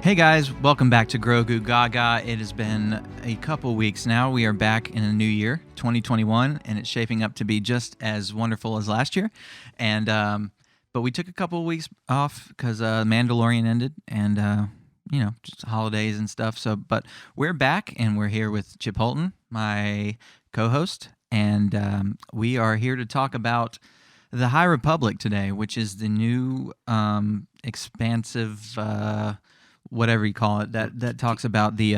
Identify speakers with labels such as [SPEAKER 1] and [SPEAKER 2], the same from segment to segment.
[SPEAKER 1] Hey guys, welcome back to Grogu Gaga. It has been a couple weeks now. We are back in a new year, 2021, and it's shaping up to be just as wonderful as last year. And but we took a couple of weeks off because Mandalorian ended, and just holidays and stuff. So, but we're back, and we're here with Chip Holton, my co-host, and we are here to talk about the High Republic today, which is the new expansive. Whatever you call it, that talks about the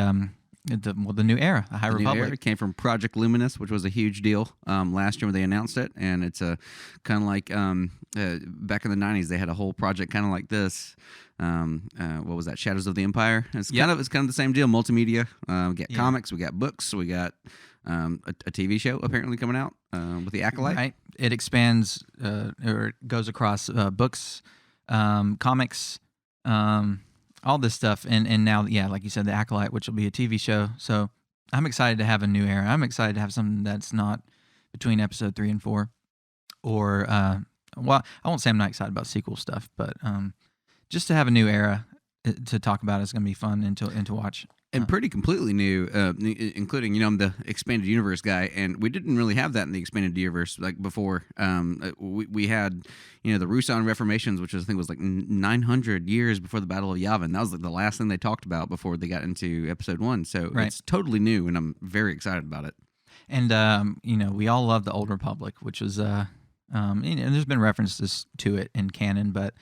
[SPEAKER 1] new era, the High Republic.
[SPEAKER 2] It came from Project Luminous, which was a huge deal last year when they announced it, and it's a kind of like back in the '90s they had a whole project kind of like this. What was that? Shadows of the Empire. It's kind of the same deal. Multimedia. We got comics, we got books, we got a TV show apparently coming out with the Acolyte.
[SPEAKER 1] Right. It expands or it goes across books, comics. All this stuff, and now, like you said, the Acolyte, which will be a TV show. So I'm excited to have a new era. I'm excited to have something that's not between episode 3 and 4, or I won't say I'm not excited about sequel stuff, but just to have a new era to talk about is going to be fun and to watch.
[SPEAKER 2] And pretty completely new, including, I'm the expanded universe guy, and we didn't really have that in the expanded universe like before. We had, the Rusan Reformations, which I think was like 900 years before the Battle of Yavin. That was like the last thing they talked about before they got into episode 1. So It's totally new, and I'm very excited about it.
[SPEAKER 1] And, we all love the Old Republic, which was, and there's been references to it in canon, but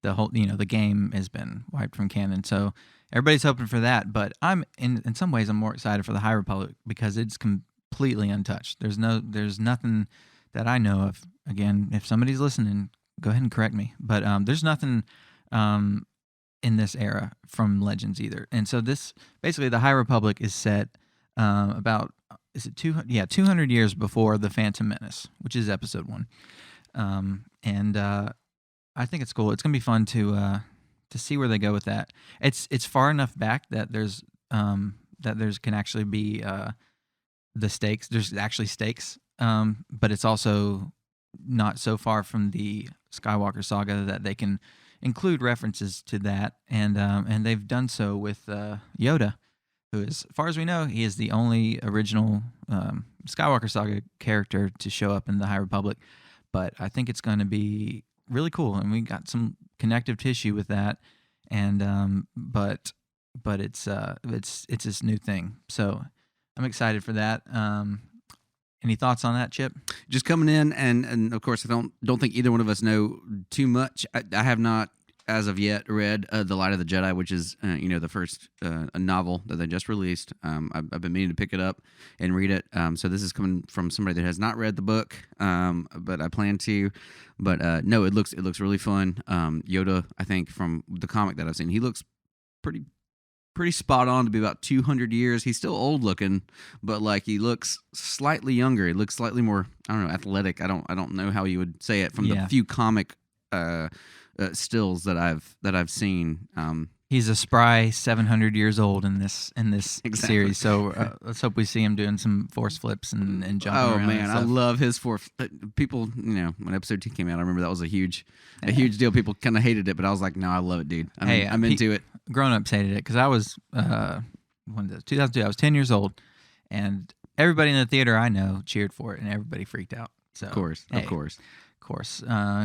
[SPEAKER 1] the whole, the game has been wiped from canon. So everybody's hoping for that, but I'm in some ways I'm more excited for the High Republic because it's completely untouched. There's nothing that I know of. Again, if somebody's listening, go ahead and correct me. But there's nothing in this era from Legends either. And so this basically the High Republic is set about 200 years before the Phantom Menace, which is episode 1. I think it's cool. It's gonna be fun to see where they go with that. It's far enough back that there's can actually be the stakes. There's actually stakes, but it's also not so far from the Skywalker saga that they can include references to that, and they've done so with Yoda, who is, as far as we know, he is the only original Skywalker saga character to show up in the High Republic. But I think it's going to be really cool, and we got some connective tissue with that, and but it's this new thing, so I'm excited for that. Any thoughts on that, Chip?
[SPEAKER 2] Just coming in, and of course, I don't think either one of us know too much. I have not, as of yet, read The Light of the Jedi, which is the first novel that they just released. I've been meaning to pick it up and read it. So this is coming from somebody that has not read the book, but I plan to. But no, it looks really fun. Yoda, I think from the comic that I've seen, he looks pretty spot on to be about 200 years. He's still old looking, but like he looks slightly younger. He looks slightly more, I don't know, athletic. I don't know how you would say it from the few comic stills that I've seen.
[SPEAKER 1] He's a spry 700 years old in this series. So let's hope we see him doing some force flips and jumping around.
[SPEAKER 2] Oh man, I love his force. People, when episode 2 came out, I remember that was a huge deal. People kind of hated it, but I was like, no, I love it, dude. I'm into it.
[SPEAKER 1] Grown-ups hated it because I was 2002. I was 10 years old, and everybody in the theater I know cheered for it, and everybody freaked out. So
[SPEAKER 2] of course.
[SPEAKER 1] Of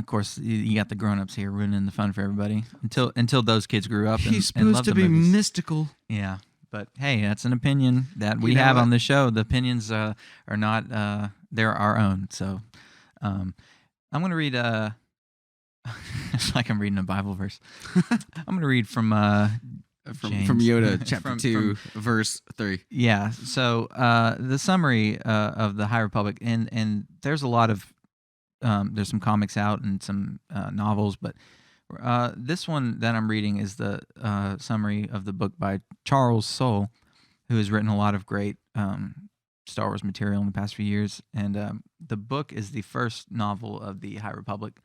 [SPEAKER 1] course, you got the grown-ups here ruining the fun for everybody until those kids grew up.
[SPEAKER 2] He's
[SPEAKER 1] and
[SPEAKER 2] supposed to be mystical.
[SPEAKER 1] Yeah, but hey, that's an opinion that we have on the show. The opinions are not they're our own. So I'm going to read it's like I'm reading a Bible verse. I'm going to read from
[SPEAKER 2] Yoda, chapter 2, verse 3.
[SPEAKER 1] Yeah. So the summary of the High Republic, and there's a lot of there's some comics out and some novels, but this one that I'm reading is the summary of the book by Charles Soule, who has written a lot of great Star Wars material in the past few years. And the book is the first novel of the High Republic,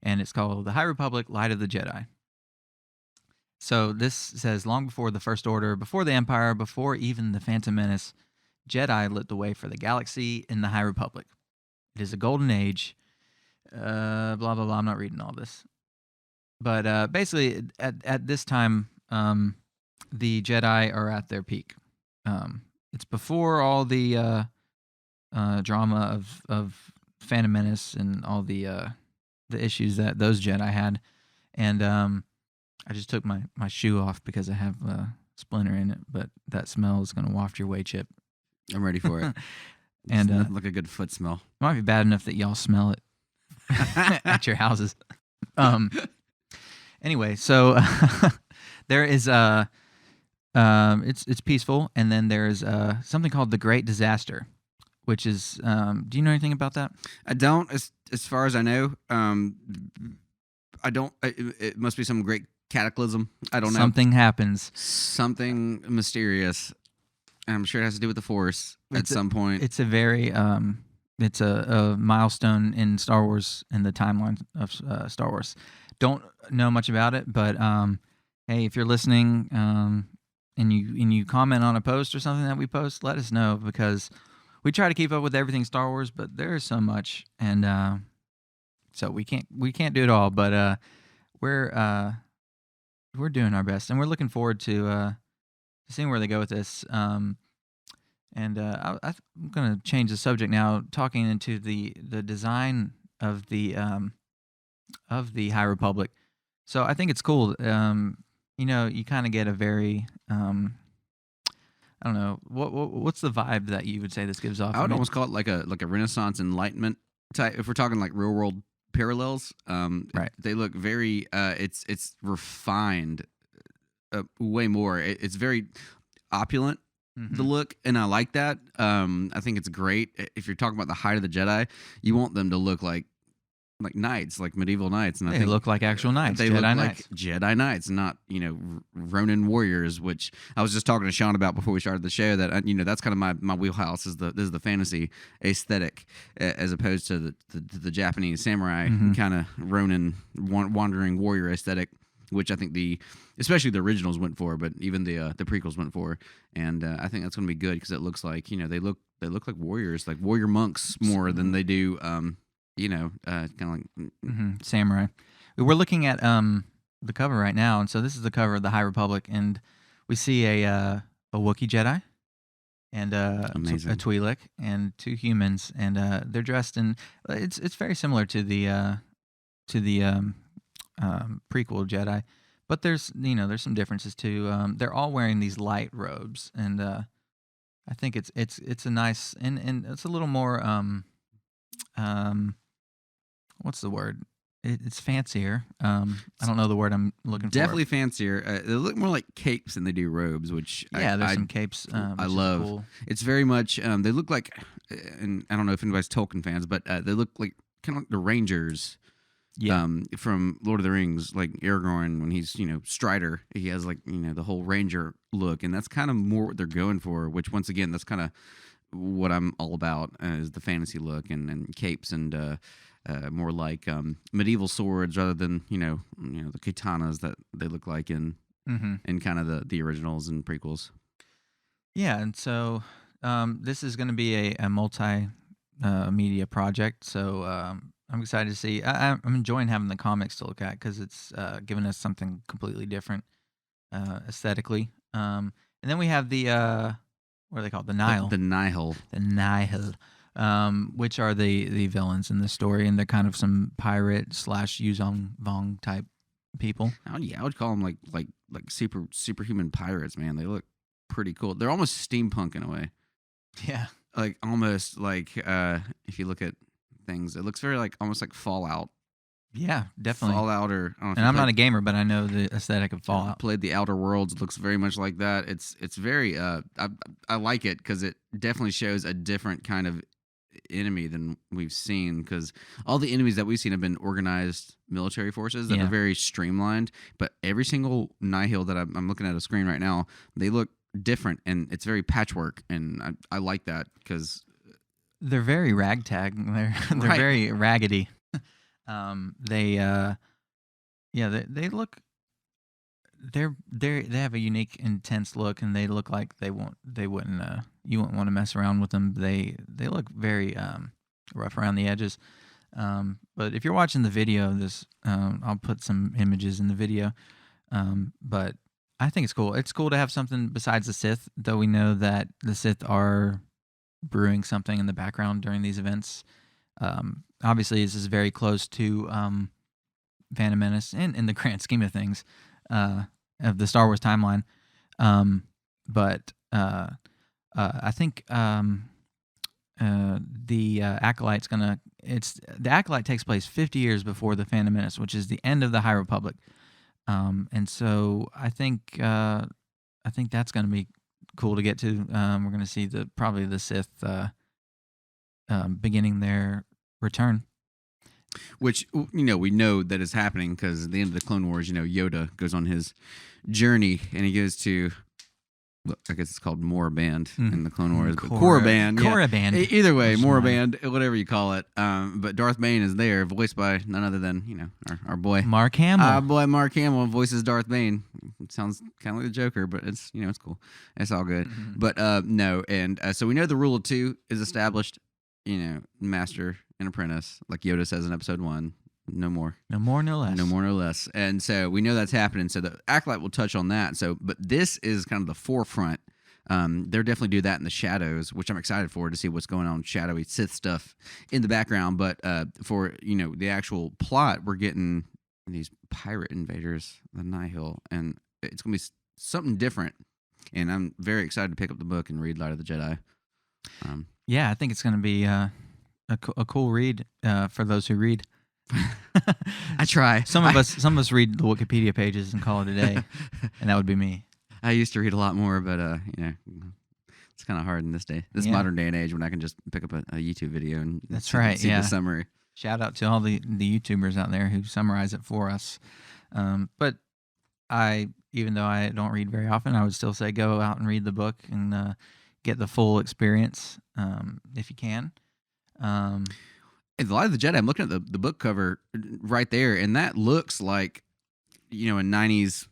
[SPEAKER 1] and it's called The High Republic, Light of the Jedi. So this says, long before the First Order, before the Empire, before even the Phantom Menace, Jedi lit the way for the galaxy in the High Republic. It is a golden age. Blah, blah, blah. I'm not reading all this. But basically, at this time, the Jedi are at their peak. It's before all the drama of Phantom Menace and all the issues that those Jedi had, and I just took my shoe off because I have a splinter in it, but that smell is going to waft your way, Chip.
[SPEAKER 2] I'm ready for it.
[SPEAKER 1] And
[SPEAKER 2] It's nothing like a good foot smell.
[SPEAKER 1] it might be bad enough that y'all smell it at your houses. Anyway, so there is it's peaceful, and then there's something called the Great Disaster, which is do you know anything about that?
[SPEAKER 2] I don't, as far as I know. I don't. It must be some great cataclysm. I don't know.
[SPEAKER 1] Something happens.
[SPEAKER 2] Something mysterious. I'm sure it has to do with the Force at some point.
[SPEAKER 1] It's a very it's a milestone in Star Wars, in the timeline of Star Wars. Don't know much about it, but hey, if you're listening and you comment on a post or something that we post, let us know, because we try to keep up with everything Star Wars, but there is so much, and so we can't do it all. But we're doing our best, and we're looking forward to seeing where they go with this. I'm going to change the subject now, talking into the design of the High Republic. So I think it's cool. You kind of get a very I don't know what's the vibe that you would say this gives off.
[SPEAKER 2] I would almost call it like a Renaissance Enlightenment type. If we're talking like real world parallels,
[SPEAKER 1] right?
[SPEAKER 2] They look very. It's refined, way more. It's very opulent.
[SPEAKER 1] Mm-hmm.
[SPEAKER 2] The look, and I like that. I think it's great. If you're talking about the height of the Jedi, you want them to look like knights, like medieval knights, and I think
[SPEAKER 1] look like actual knights.
[SPEAKER 2] They
[SPEAKER 1] Jedi
[SPEAKER 2] look
[SPEAKER 1] knights.
[SPEAKER 2] like Jedi knights, not Ronin warriors. Which I was just talking to Sean about before we started the show. That that's kind of my wheelhouse is the fantasy aesthetic, as opposed to the Japanese samurai kind of Ronin wandering warrior aesthetic, which I think especially the originals went for, but even the prequels went for, and I think that's going to be good because it looks like they look like warriors, like warrior monks more than they do. Kind of like
[SPEAKER 1] samurai. We're looking at the cover right now, and so this is the cover of the High Republic, and we see a Wookiee Jedi and a Twi'lek and two humans, and they're dressed in. It's very similar to the prequel Jedi, but there's some differences too. They're all wearing these light robes, and I think it's a nice and it's a little more what's the word? It's fancier. I don't know the word I'm looking for.
[SPEAKER 2] Definitely fancier. They look more like capes than they do robes, which
[SPEAKER 1] there's some capes.
[SPEAKER 2] I love.
[SPEAKER 1] Cool.
[SPEAKER 2] It's very much. They look like, and I don't know if anybody's Tolkien fans, but they look like kind of like the Rangers.
[SPEAKER 1] Yeah.
[SPEAKER 2] From Lord of the Rings, like Aragorn when he's Strider, he has like the whole Ranger look, and that's kind of more what they're going for. Which once again, that's kind of what I'm all about, is the fantasy look and capes and. More like medieval swords rather than the katanas that they look like in kind of the originals and prequels.
[SPEAKER 1] Yeah, and so this is going to be a multi media project. So I'm excited to see. I'm enjoying having the comics to look at because it's giving us something completely different aesthetically. And then we have the what are they called? The Nihil.
[SPEAKER 2] The Nihil.
[SPEAKER 1] The Nihil. Which are the villains in the story, and they're kind of some pirate / Yuzong Vong type people.
[SPEAKER 2] Oh yeah, I would call them like superhuman pirates, man. They look pretty cool. They're almost steampunk in a way.
[SPEAKER 1] Yeah,
[SPEAKER 2] like almost like if you look at things, it looks very like almost like Fallout.
[SPEAKER 1] Yeah, definitely
[SPEAKER 2] Fallout, or I don't know.
[SPEAKER 1] And I'm not a gamer, but I know the aesthetic of Fallout.
[SPEAKER 2] Played the Outer Worlds. It looks very much like that. It's very I like it because it definitely shows a different kind of enemy than we've seen, because all the enemies that we've seen have been organized military forces that are very streamlined, but every single Nihil that I'm looking at a screen right now, they look different, and it's very patchwork, and I like that because
[SPEAKER 1] they're very ragtag. They're very raggedy. They look they have a unique, intense look, and they look like you wouldn't want to mess around with them. They look very rough around the edges. But if you're watching the video, I'll put some images in the video. But I think it's cool. It's cool to have something besides the Sith, though we know that the Sith are brewing something in the background during these events. Obviously, this is very close to Phantom Menace in the grand scheme of things of the Star Wars timeline. But I think the Acolyte's gonna. The Acolyte takes place 50 years before the Phantom Menace, which is the end of the High Republic. And so I think that's gonna be cool to get to. We're gonna see probably the Sith beginning their return.
[SPEAKER 2] Which we know that is happening because at the end of the Clone Wars, Yoda goes on his journey and he goes to, I guess it's called Moraband in the Clone Wars, but Korriban.
[SPEAKER 1] Korriban.
[SPEAKER 2] Either way, Moraband, whatever you call it. But Darth Bane is there, voiced by none other than our boy
[SPEAKER 1] Mark Hamill.
[SPEAKER 2] Our boy Mark Hamill voices Darth Bane. It sounds kind of like the Joker, but it's it's cool. It's all good.
[SPEAKER 1] Mm-hmm.
[SPEAKER 2] But no, and so we know the rule of two is established. Master and apprentice, like Yoda says in Episode 1. No more.
[SPEAKER 1] No more, no less.
[SPEAKER 2] No more, no less. And so we know that's happening. So the Acolyte will touch on that. So, but this is kind of the forefront. They're definitely do that in the shadows, which I'm excited for to see what's going on, shadowy Sith stuff in the background. But for the actual plot, we're getting these pirate invaders, the Nihil, and it's gonna be something different. And I'm very excited to pick up the book and read Light of the Jedi.
[SPEAKER 1] Yeah, I think it's going to be a cool read for those who read.
[SPEAKER 2] I try.
[SPEAKER 1] Some of us read the Wikipedia pages and call it a day, and that would be me.
[SPEAKER 2] I used to read a lot more, but it's kind of hard in this modern day and age when I can just pick up a YouTube video and see the summary.
[SPEAKER 1] Shout out to all the YouTubers out there who summarize it for us. But even though I don't read very often, I would still say go out and read the book and get the full experience if you can.
[SPEAKER 2] The Light of the Jedi, I'm looking at the book cover right there, and that looks like a 90s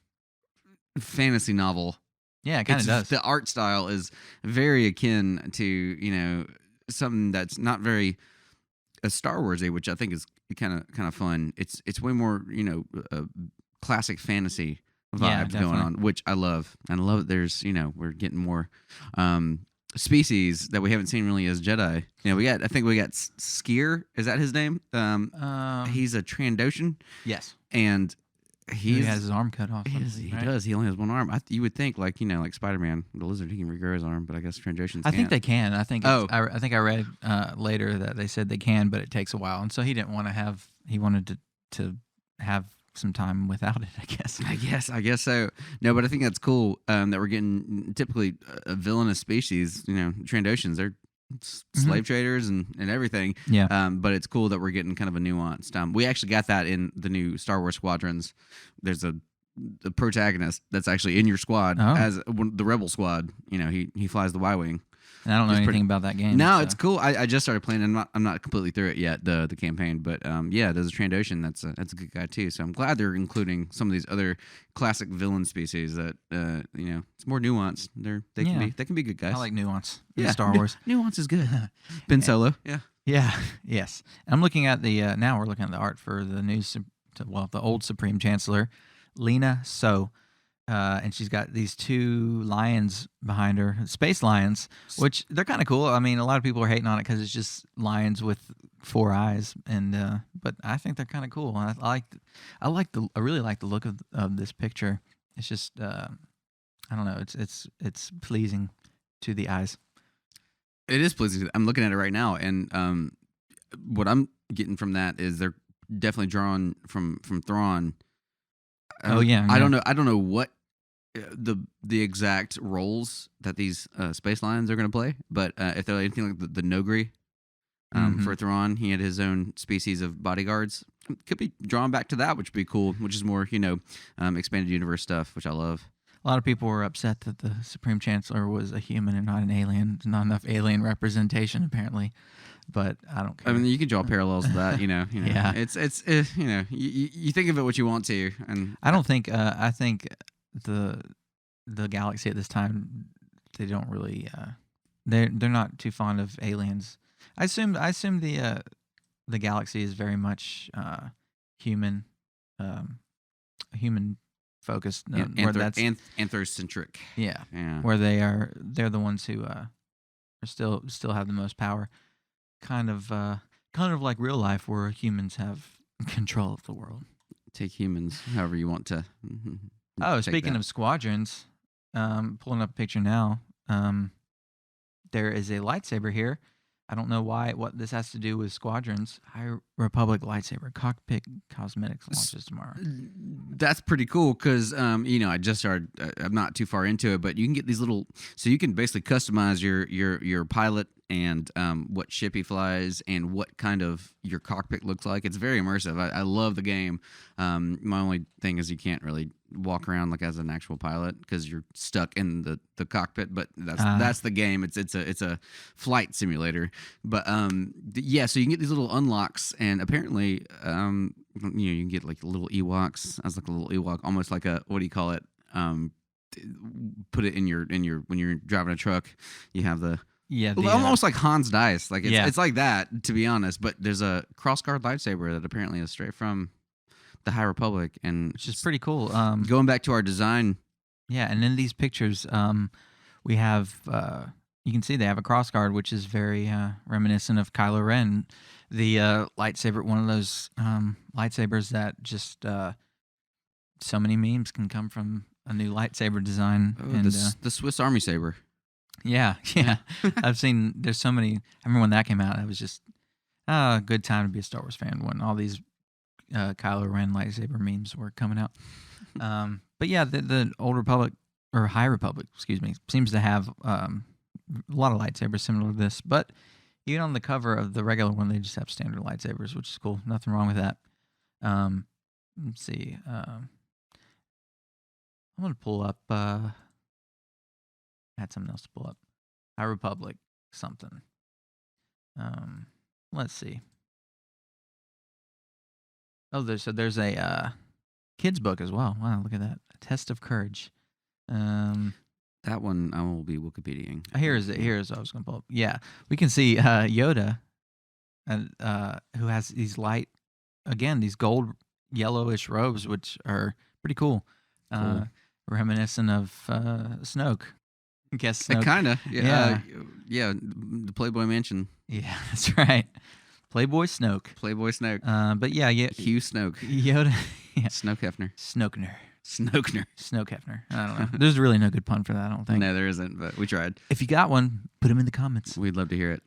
[SPEAKER 2] fantasy novel.
[SPEAKER 1] Yeah, it kind of does.
[SPEAKER 2] The art style is very akin to something that's not very Star Warsy, which I think is kind of fun. It's way more classic fantasy vibes going on, which I love. And I love that there's we're getting more species that we haven't seen really as Jedi. I think we got Skier. Is that his name? He's a Trandoshan.
[SPEAKER 1] Yes,
[SPEAKER 2] and
[SPEAKER 1] he has his arm cut off.
[SPEAKER 2] He does. He only has one arm. You would think like Spider-Man, the lizard, he can regrow his arm, but I guess Trandoshans.
[SPEAKER 1] I think they can. I think. I think I read later that they said they can, but it takes a while, and so he didn't want to have. He wanted to have some time without it, I guess.
[SPEAKER 2] I guess so. No, but I think that's cool that we're getting typically a villainous species. Trandoshans, they're slave traders and everything.
[SPEAKER 1] Yeah.
[SPEAKER 2] But it's cool that we're getting kind of a nuanced. We actually got that in the new Star Wars Squadrons. There's a protagonist that's actually in your squad as the Rebel Squad. He flies the Y-wing.
[SPEAKER 1] And I don't know anything about that game.
[SPEAKER 2] No, it's cool. I just started playing. I'm not completely through it yet, the campaign. But there's a Trandoshan that's a good guy too. So I'm glad they're including some of these other classic villain species that it's more nuanced. They can be good guys.
[SPEAKER 1] I like nuance in Star Wars.
[SPEAKER 2] Nuance is good. Ben Solo. Yeah.
[SPEAKER 1] Yeah. Yes. I'm looking at the now we're looking at the art for the new the old Supreme Chancellor, Lena So. And she's got these two lions behind her, space lions, which they're kind of cool. I mean, a lot of people are hating on it because it's just lions with 4 eyes, and but I think they're kind of cool. I really like the look of this picture. It's just I don't know. It's pleasing to the eyes.
[SPEAKER 2] It is pleasing. I'm looking at it right now, and what I'm getting from that is they're definitely drawn from Thrawn.
[SPEAKER 1] I
[SPEAKER 2] don't know. I don't know what the exact roles that these space lions are going to play, but if they're anything like the Nogri for Thrawn, he had his own species of bodyguards. Could be drawn back to that, which would be cool. Which is more expanded universe stuff, which I love.
[SPEAKER 1] A lot of people were upset that the Supreme Chancellor was a human and not an alien. There's not enough alien representation, apparently. But I don't care.
[SPEAKER 2] I mean, you can draw parallels to that,
[SPEAKER 1] Yeah.
[SPEAKER 2] It's you think of it what you want to, and
[SPEAKER 1] I don't think. I think the galaxy at this time, they don't really. They're not too fond of aliens. I assume the galaxy is very much human. Human focused, where
[SPEAKER 2] Anthro-
[SPEAKER 1] that's
[SPEAKER 2] anthrocentric.
[SPEAKER 1] yeah,
[SPEAKER 2] Yeah.
[SPEAKER 1] where they're the ones who are still have the most power. Kind of like real life, where humans have control of the world.
[SPEAKER 2] Take humans however you want to.
[SPEAKER 1] Oh,
[SPEAKER 2] take
[SPEAKER 1] speaking
[SPEAKER 2] that.
[SPEAKER 1] of squadrons, pulling up a picture now. There is a lightsaber here. I don't know what this has to do with squadrons. High Republic lightsaber cockpit cosmetics launches tomorrow.
[SPEAKER 2] That's pretty cool because I just started. I'm not too far into it, but you can get these little. So you can basically customize your pilot and what ship he flies and what kind of your cockpit looks like. It's very immersive. I love the game. My only thing is you can't really walk around like as an actual pilot because you're stuck in the cockpit. But that's the game. It's a flight simulator. But yeah, so you can get these little unlocks, and apparently you can get like little Ewoks. I was like a little Ewok, almost like a, what do you call it? Put it in your when you're driving a truck, you have the.
[SPEAKER 1] Yeah,
[SPEAKER 2] Almost like Hans Dice. Like
[SPEAKER 1] Yeah.
[SPEAKER 2] it's like that, to be honest. But there's a crossguard lightsaber that apparently is straight from the High Republic, and
[SPEAKER 1] which is pretty cool.
[SPEAKER 2] going back to our design.
[SPEAKER 1] Yeah, and in these pictures, we have you can see they have a crossguard, which is very reminiscent of Kylo Ren, the lightsaber. One of those lightsabers that just so many memes can come from a new lightsaber design.
[SPEAKER 2] Oh,
[SPEAKER 1] and
[SPEAKER 2] the Swiss Army saber.
[SPEAKER 1] yeah, I've seen. There's so many. I remember when that came out. It was just a good time to be a Star Wars fan when all these Kylo Ren lightsaber memes were coming out. But yeah, the Old Republic or High Republic, excuse me, seems to have a lot of lightsabers similar to this. But even on the cover of the regular one, they just have standard lightsabers, which is cool. Nothing wrong with that. Let's see. I'm gonna pull up. I had something else to pull up. High Republic something. Let's see. Oh, there's a kids book as well. Wow, look at that. A Test of Courage.
[SPEAKER 2] That one I will be Wikipediaing.
[SPEAKER 1] Here's what I was gonna pull up. Yeah, we can see Yoda, who has these these gold yellowish robes, which are pretty cool. Reminiscent of Snoke. Guess Snoke.
[SPEAKER 2] Kinda.
[SPEAKER 1] Yeah.
[SPEAKER 2] Yeah. The Playboy Mansion.
[SPEAKER 1] Yeah, that's right. Playboy Snoke.
[SPEAKER 2] Playboy Snoke.
[SPEAKER 1] But yeah,
[SPEAKER 2] Hugh Snoke.
[SPEAKER 1] Yoda. Yeah.
[SPEAKER 2] Snoke Hefner.
[SPEAKER 1] Snokner.
[SPEAKER 2] Snoke
[SPEAKER 1] Hefner. I don't know. There's really no good pun for that, I don't think.
[SPEAKER 2] No, there isn't, but we tried.
[SPEAKER 1] If you got one, put them in the comments.
[SPEAKER 2] We'd love to hear it.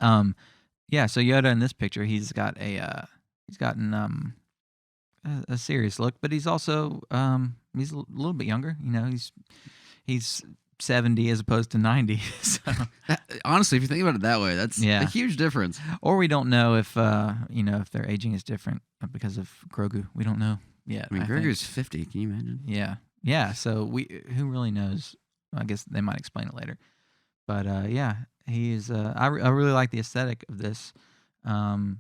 [SPEAKER 1] Yeah, so Yoda in this picture, he's gotten a serious look, but he's also he's a little bit younger. You know, he's 70 as opposed to 90. So
[SPEAKER 2] Honestly, if you think about it that way, that's
[SPEAKER 1] Yeah.
[SPEAKER 2] a huge difference.
[SPEAKER 1] or we don't know if if their aging is different because of Grogu. We don't know yet.
[SPEAKER 2] I mean,
[SPEAKER 1] think.
[SPEAKER 2] Grogu's 50. Can you imagine?
[SPEAKER 1] Yeah. So who really knows? I guess they might explain it later. But yeah, he's. I really like the aesthetic of this, and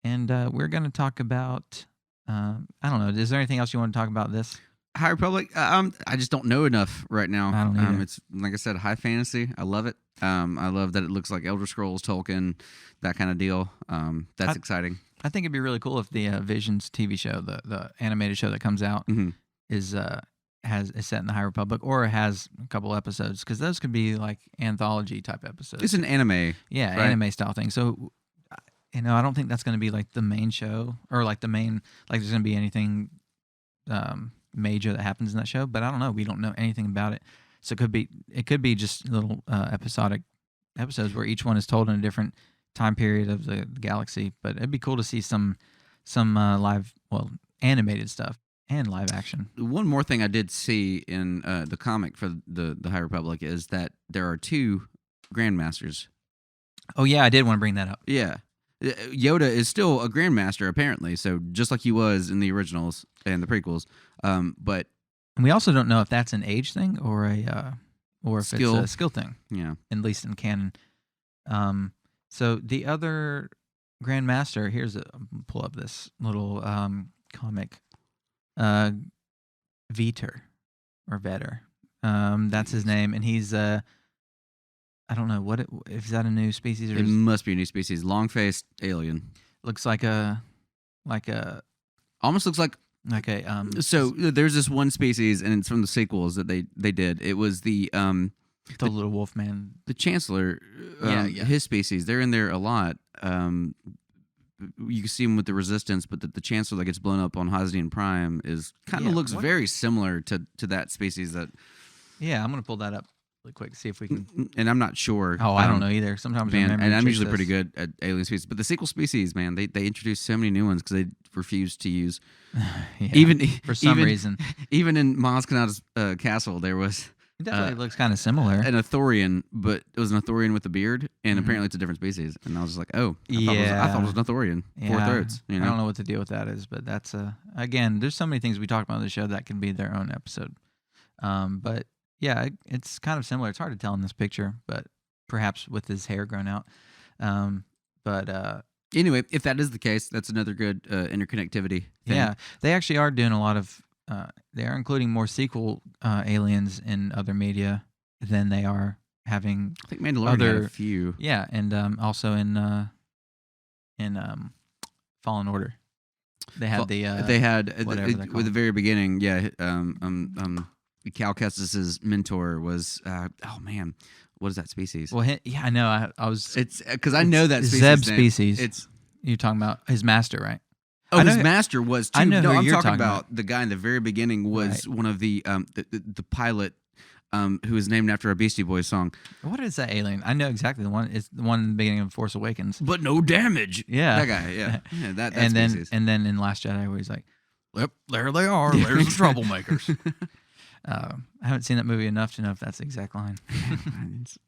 [SPEAKER 1] we're gonna talk about. I don't know. Is there anything else you want to talk about this?
[SPEAKER 2] High Republic. I just don't know enough right now.
[SPEAKER 1] I don't either.
[SPEAKER 2] It's like I said, high fantasy. I love it. I love that it looks like Elder Scrolls, Tolkien, that kind of deal. That's exciting.
[SPEAKER 1] I think it'd be really cool if the Visions TV show, the animated show that comes out,
[SPEAKER 2] Mhm.
[SPEAKER 1] is set in the High Republic or has a couple episodes, because those could be like anthology type episodes.
[SPEAKER 2] It's an anime.
[SPEAKER 1] Yeah,
[SPEAKER 2] right?
[SPEAKER 1] anime style thing. So, I don't think that's going to be like the main show or like the main, like there's going to be anything major that happens in that show. But I don't know. We don't know anything about it. So it could be just little episodic episodes where each one is told in a different time period of the galaxy. But it'd be cool to see some live, animated stuff and live action.
[SPEAKER 2] One more thing I did see in the comic for the High Republic is that there are 2 Grandmasters.
[SPEAKER 1] Oh yeah, I did want to bring that up.
[SPEAKER 2] Yeah. Yoda is still a Grandmaster, apparently, so just like he was in the originals and the prequels. But
[SPEAKER 1] And we also don't know if that's an age thing or if
[SPEAKER 2] Skill.
[SPEAKER 1] it's a skill thing,
[SPEAKER 2] yeah,
[SPEAKER 1] at least in canon. So the other Grandmaster, pull up this little comic, Veter or Veter. That's his name, and he's I don't know if is that a new species or
[SPEAKER 2] it must be a new species. Long-faced alien.
[SPEAKER 1] looks like a
[SPEAKER 2] Almost looks like
[SPEAKER 1] Okay.
[SPEAKER 2] So there's this one species, and it's from the sequels that they did. It was the
[SPEAKER 1] little wolf man.
[SPEAKER 2] the Chancellor,
[SPEAKER 1] Yeah.
[SPEAKER 2] his species. They're in there a lot. You can see him with the Resistance, but the Chancellor that gets blown up on Hosnian Prime is kind of looks very similar to that species. That
[SPEAKER 1] Yeah, I'm gonna pull that up really quick, see if we can.
[SPEAKER 2] and I'm not sure.
[SPEAKER 1] Oh, I don't know either. Sometimes
[SPEAKER 2] Man, and I'm usually
[SPEAKER 1] this.
[SPEAKER 2] pretty good at alien species, but the sequel species, man, they introduced so many new ones because they refused to use even
[SPEAKER 1] for some reason.
[SPEAKER 2] Even in Maz Kanata's castle, there was
[SPEAKER 1] It definitely looks kind of similar.
[SPEAKER 2] an Athorian, but it was an Athorian with a beard, and apparently it's a different species. And I was just like, oh, I thought it was an Athorian. Four throats. You know?
[SPEAKER 1] I don't know what the deal with that is, but that's again, there's so many things we talked about on the show that can be their own episode. But yeah, it's kind of similar. It's hard to tell in this picture, but perhaps with his hair grown out. But
[SPEAKER 2] anyway, if that is the case, that's another good interconnectivity thing.
[SPEAKER 1] yeah, they actually are doing a lot of. They are including more sequel aliens in other media than they are having.
[SPEAKER 2] I think Mandalorian had a few.
[SPEAKER 1] Yeah, and also in Fallen Order, they had
[SPEAKER 2] with the very beginning. Yeah, Cal Kestis's mentor was. Oh man, what is that species?
[SPEAKER 1] Well, yeah, I know. I was.
[SPEAKER 2] It's because I know that species.
[SPEAKER 1] Zeb species.
[SPEAKER 2] It's
[SPEAKER 1] you're talking about his master, right?
[SPEAKER 2] Oh, his master was too.
[SPEAKER 1] I know
[SPEAKER 2] no,
[SPEAKER 1] who
[SPEAKER 2] I'm
[SPEAKER 1] you're
[SPEAKER 2] talking
[SPEAKER 1] talking
[SPEAKER 2] about the guy in the very beginning was one of the pilot who was named after a Beastie Boys song.
[SPEAKER 1] What is that alien? I know exactly the one. It's the one in the beginning of Force Awakens.
[SPEAKER 2] But no damage.
[SPEAKER 1] Yeah,
[SPEAKER 2] that guy. Yeah, yeah that
[SPEAKER 1] and
[SPEAKER 2] species.
[SPEAKER 1] then in Last Jedi where he's like, "Yep, there they are. There's the troublemakers." I haven't seen that movie enough to know if that's the exact line.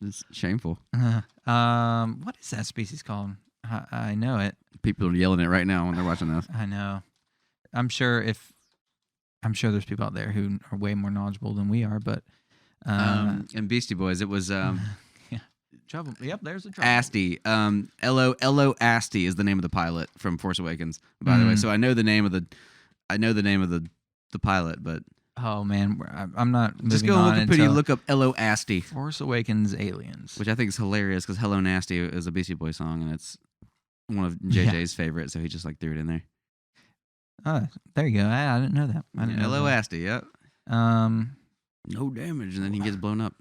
[SPEAKER 2] It's shameful.
[SPEAKER 1] What is that species called? I know it.
[SPEAKER 2] People are yelling it right now when they're watching this.
[SPEAKER 1] I know. I'm sure there's people out there who are way more knowledgeable than we are, but
[SPEAKER 2] and Beastie Boys, it was
[SPEAKER 1] yeah. Trouble. Yep, there's a trouble.
[SPEAKER 2] Asti. L.O. Asti is the name of the pilot from Force Awakens, by the way. So I know the name of the pilot, but
[SPEAKER 1] oh man, I'm not
[SPEAKER 2] just go on Wikipedia and look up L.O. Asti.
[SPEAKER 1] Force Awakens aliens,
[SPEAKER 2] which I think is hilarious because Hello Nasty is a Beastie Boys song and it's one of JJ's favorites, so he just like threw it in there.
[SPEAKER 1] There you go. I didn't know that.
[SPEAKER 2] Hello Asti, yep. No damage, and then he gets blown up.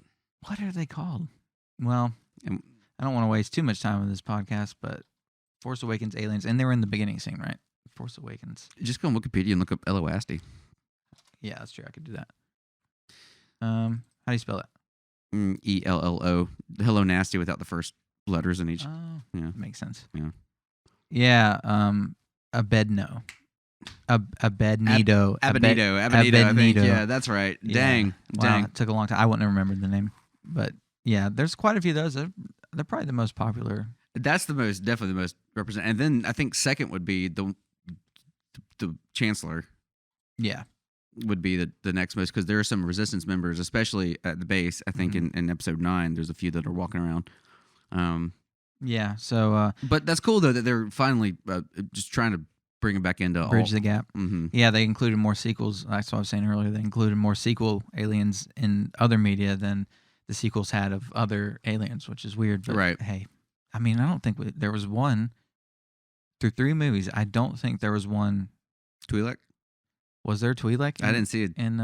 [SPEAKER 1] What are they called? Well, I don't want to waste too much time with this podcast, but Force Awakens aliens, and they were in the beginning scene, right? Force Awakens.
[SPEAKER 2] Just go on Wikipedia and look up L.O. Asti.
[SPEAKER 1] Yeah, that's true. I could do that. How do you spell it?
[SPEAKER 2] E-L-L-O. Hello Nasty without the first letters in each.
[SPEAKER 1] Oh,
[SPEAKER 2] yeah,
[SPEAKER 1] makes sense.
[SPEAKER 2] Yeah.
[SPEAKER 1] Yeah. Abedno. Abednido.
[SPEAKER 2] Abednido. I think. Yeah, that's right. Yeah. Dang.
[SPEAKER 1] It took a long time. I wouldn't have remembered the name, but yeah, there's quite a few of those. They're probably the most popular.
[SPEAKER 2] That's definitely the most representative. And then I think second would be the Chancellor.
[SPEAKER 1] Yeah.
[SPEAKER 2] Would be the next most, because there are some Resistance members, especially at the base. I think in episode 9, there's a few that are walking around.
[SPEAKER 1] Yeah. So,
[SPEAKER 2] but that's cool though that they're finally just trying to bring it back into
[SPEAKER 1] bridge the gap.
[SPEAKER 2] Mm-hmm.
[SPEAKER 1] Yeah, they included more sequels. That's what I was saying earlier. They included more sequel aliens in other media than the sequels had of other aliens, which is weird. But
[SPEAKER 2] right.
[SPEAKER 1] Hey, I mean, I don't think there was one through 3 movies. I don't think there was one.
[SPEAKER 2] Twi'lek.
[SPEAKER 1] Was there a Twi'lek?
[SPEAKER 2] I didn't see it
[SPEAKER 1] in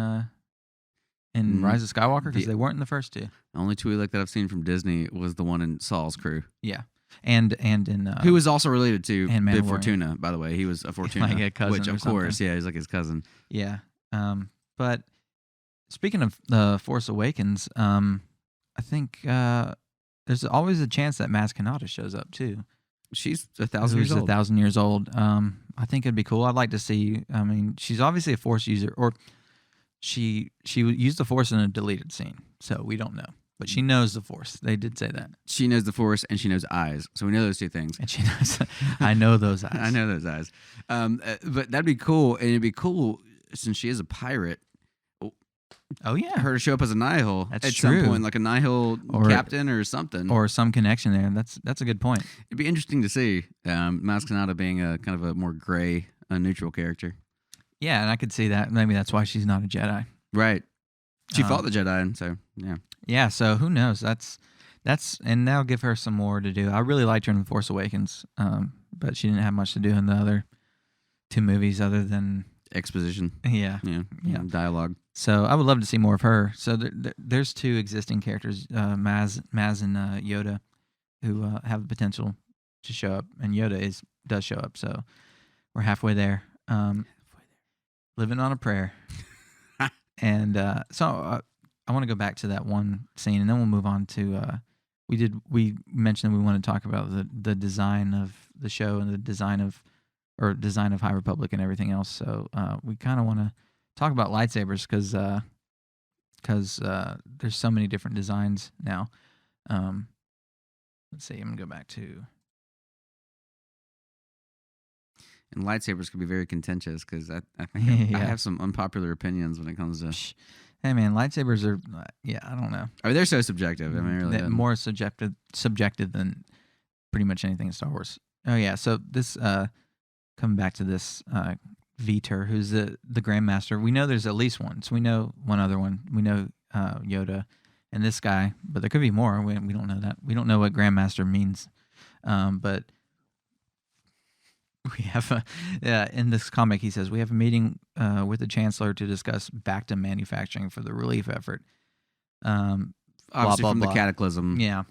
[SPEAKER 1] Rise of Skywalker because they weren't in the first 2.
[SPEAKER 2] The only Twi'lek that I've seen from Disney was the one in Saul's crew.
[SPEAKER 1] Yeah, and in
[SPEAKER 2] who was also related to Bib
[SPEAKER 1] Fortuna,
[SPEAKER 2] by the way. He was a Fortuna,
[SPEAKER 1] like a cousin,
[SPEAKER 2] which of course, yeah, he's like his cousin.
[SPEAKER 1] Yeah, but speaking of the Force Awakens, I think there's always a chance that Maz Kanata shows up too.
[SPEAKER 2] She's 1,000 years old.
[SPEAKER 1] 1,000 years old. I think it'd be cool. I'd like to see. I mean, she's obviously a Force user, or she used the Force in a deleted scene, so we don't know. But she knows the Force. They did say that.
[SPEAKER 2] She knows the Force and she knows eyes, so we know those 2 things.
[SPEAKER 1] And she knows. I know those eyes.
[SPEAKER 2] I know those eyes. But that'd be cool, and it'd be cool since she is a pirate.
[SPEAKER 1] Oh yeah,
[SPEAKER 2] her to show up as a Nihil
[SPEAKER 1] at
[SPEAKER 2] some point, like a Nihil captain or something,
[SPEAKER 1] or some connection there. That's a good point.
[SPEAKER 2] It'd be interesting to see Maz Kanata being a kind of a more gray, neutral character.
[SPEAKER 1] Yeah, and I could see that. Maybe that's why she's not a Jedi.
[SPEAKER 2] Right. She fought the Jedi, and so yeah.
[SPEAKER 1] Yeah. So who knows? That's and now give her some more to do. I really liked her in The Force Awakens, but she didn't have much to do in the other 2 movies other than.
[SPEAKER 2] exposition.
[SPEAKER 1] Yeah.
[SPEAKER 2] Yeah, dialogue.
[SPEAKER 1] So I would love to see more of her. So there's two existing characters, Maz and Yoda, who have the potential to show up, and Yoda does show up. So we're halfway there. Living on a prayer. And so I want to go back to that one scene, and then we'll move on to. We mentioned we want to talk about the design of the show and the design of High Republic and everything else. So we kind of want to talk about lightsabers because there's so many different designs now. Let's see. I'm gonna go back to.
[SPEAKER 2] And lightsabers can be very contentious because I think
[SPEAKER 1] Yeah.
[SPEAKER 2] I have some unpopular opinions when it comes to.
[SPEAKER 1] Hey man, lightsabers are I don't know.
[SPEAKER 2] I mean, they're so subjective. I mean, really
[SPEAKER 1] more subjective than pretty much anything in Star Wars. Oh yeah, so this coming back to this Veter, who's the Grandmaster. We know there's at least one. So we know one other one. We know Yoda and this guy, but there could be more. We don't know that. We don't know what Grandmaster means. But we have in this comic, he says, we have a meeting with the Chancellor to discuss back to manufacturing for the relief effort.
[SPEAKER 2] Obviously
[SPEAKER 1] blah,
[SPEAKER 2] from
[SPEAKER 1] blah.
[SPEAKER 2] the Cataclysm.
[SPEAKER 1] Yeah.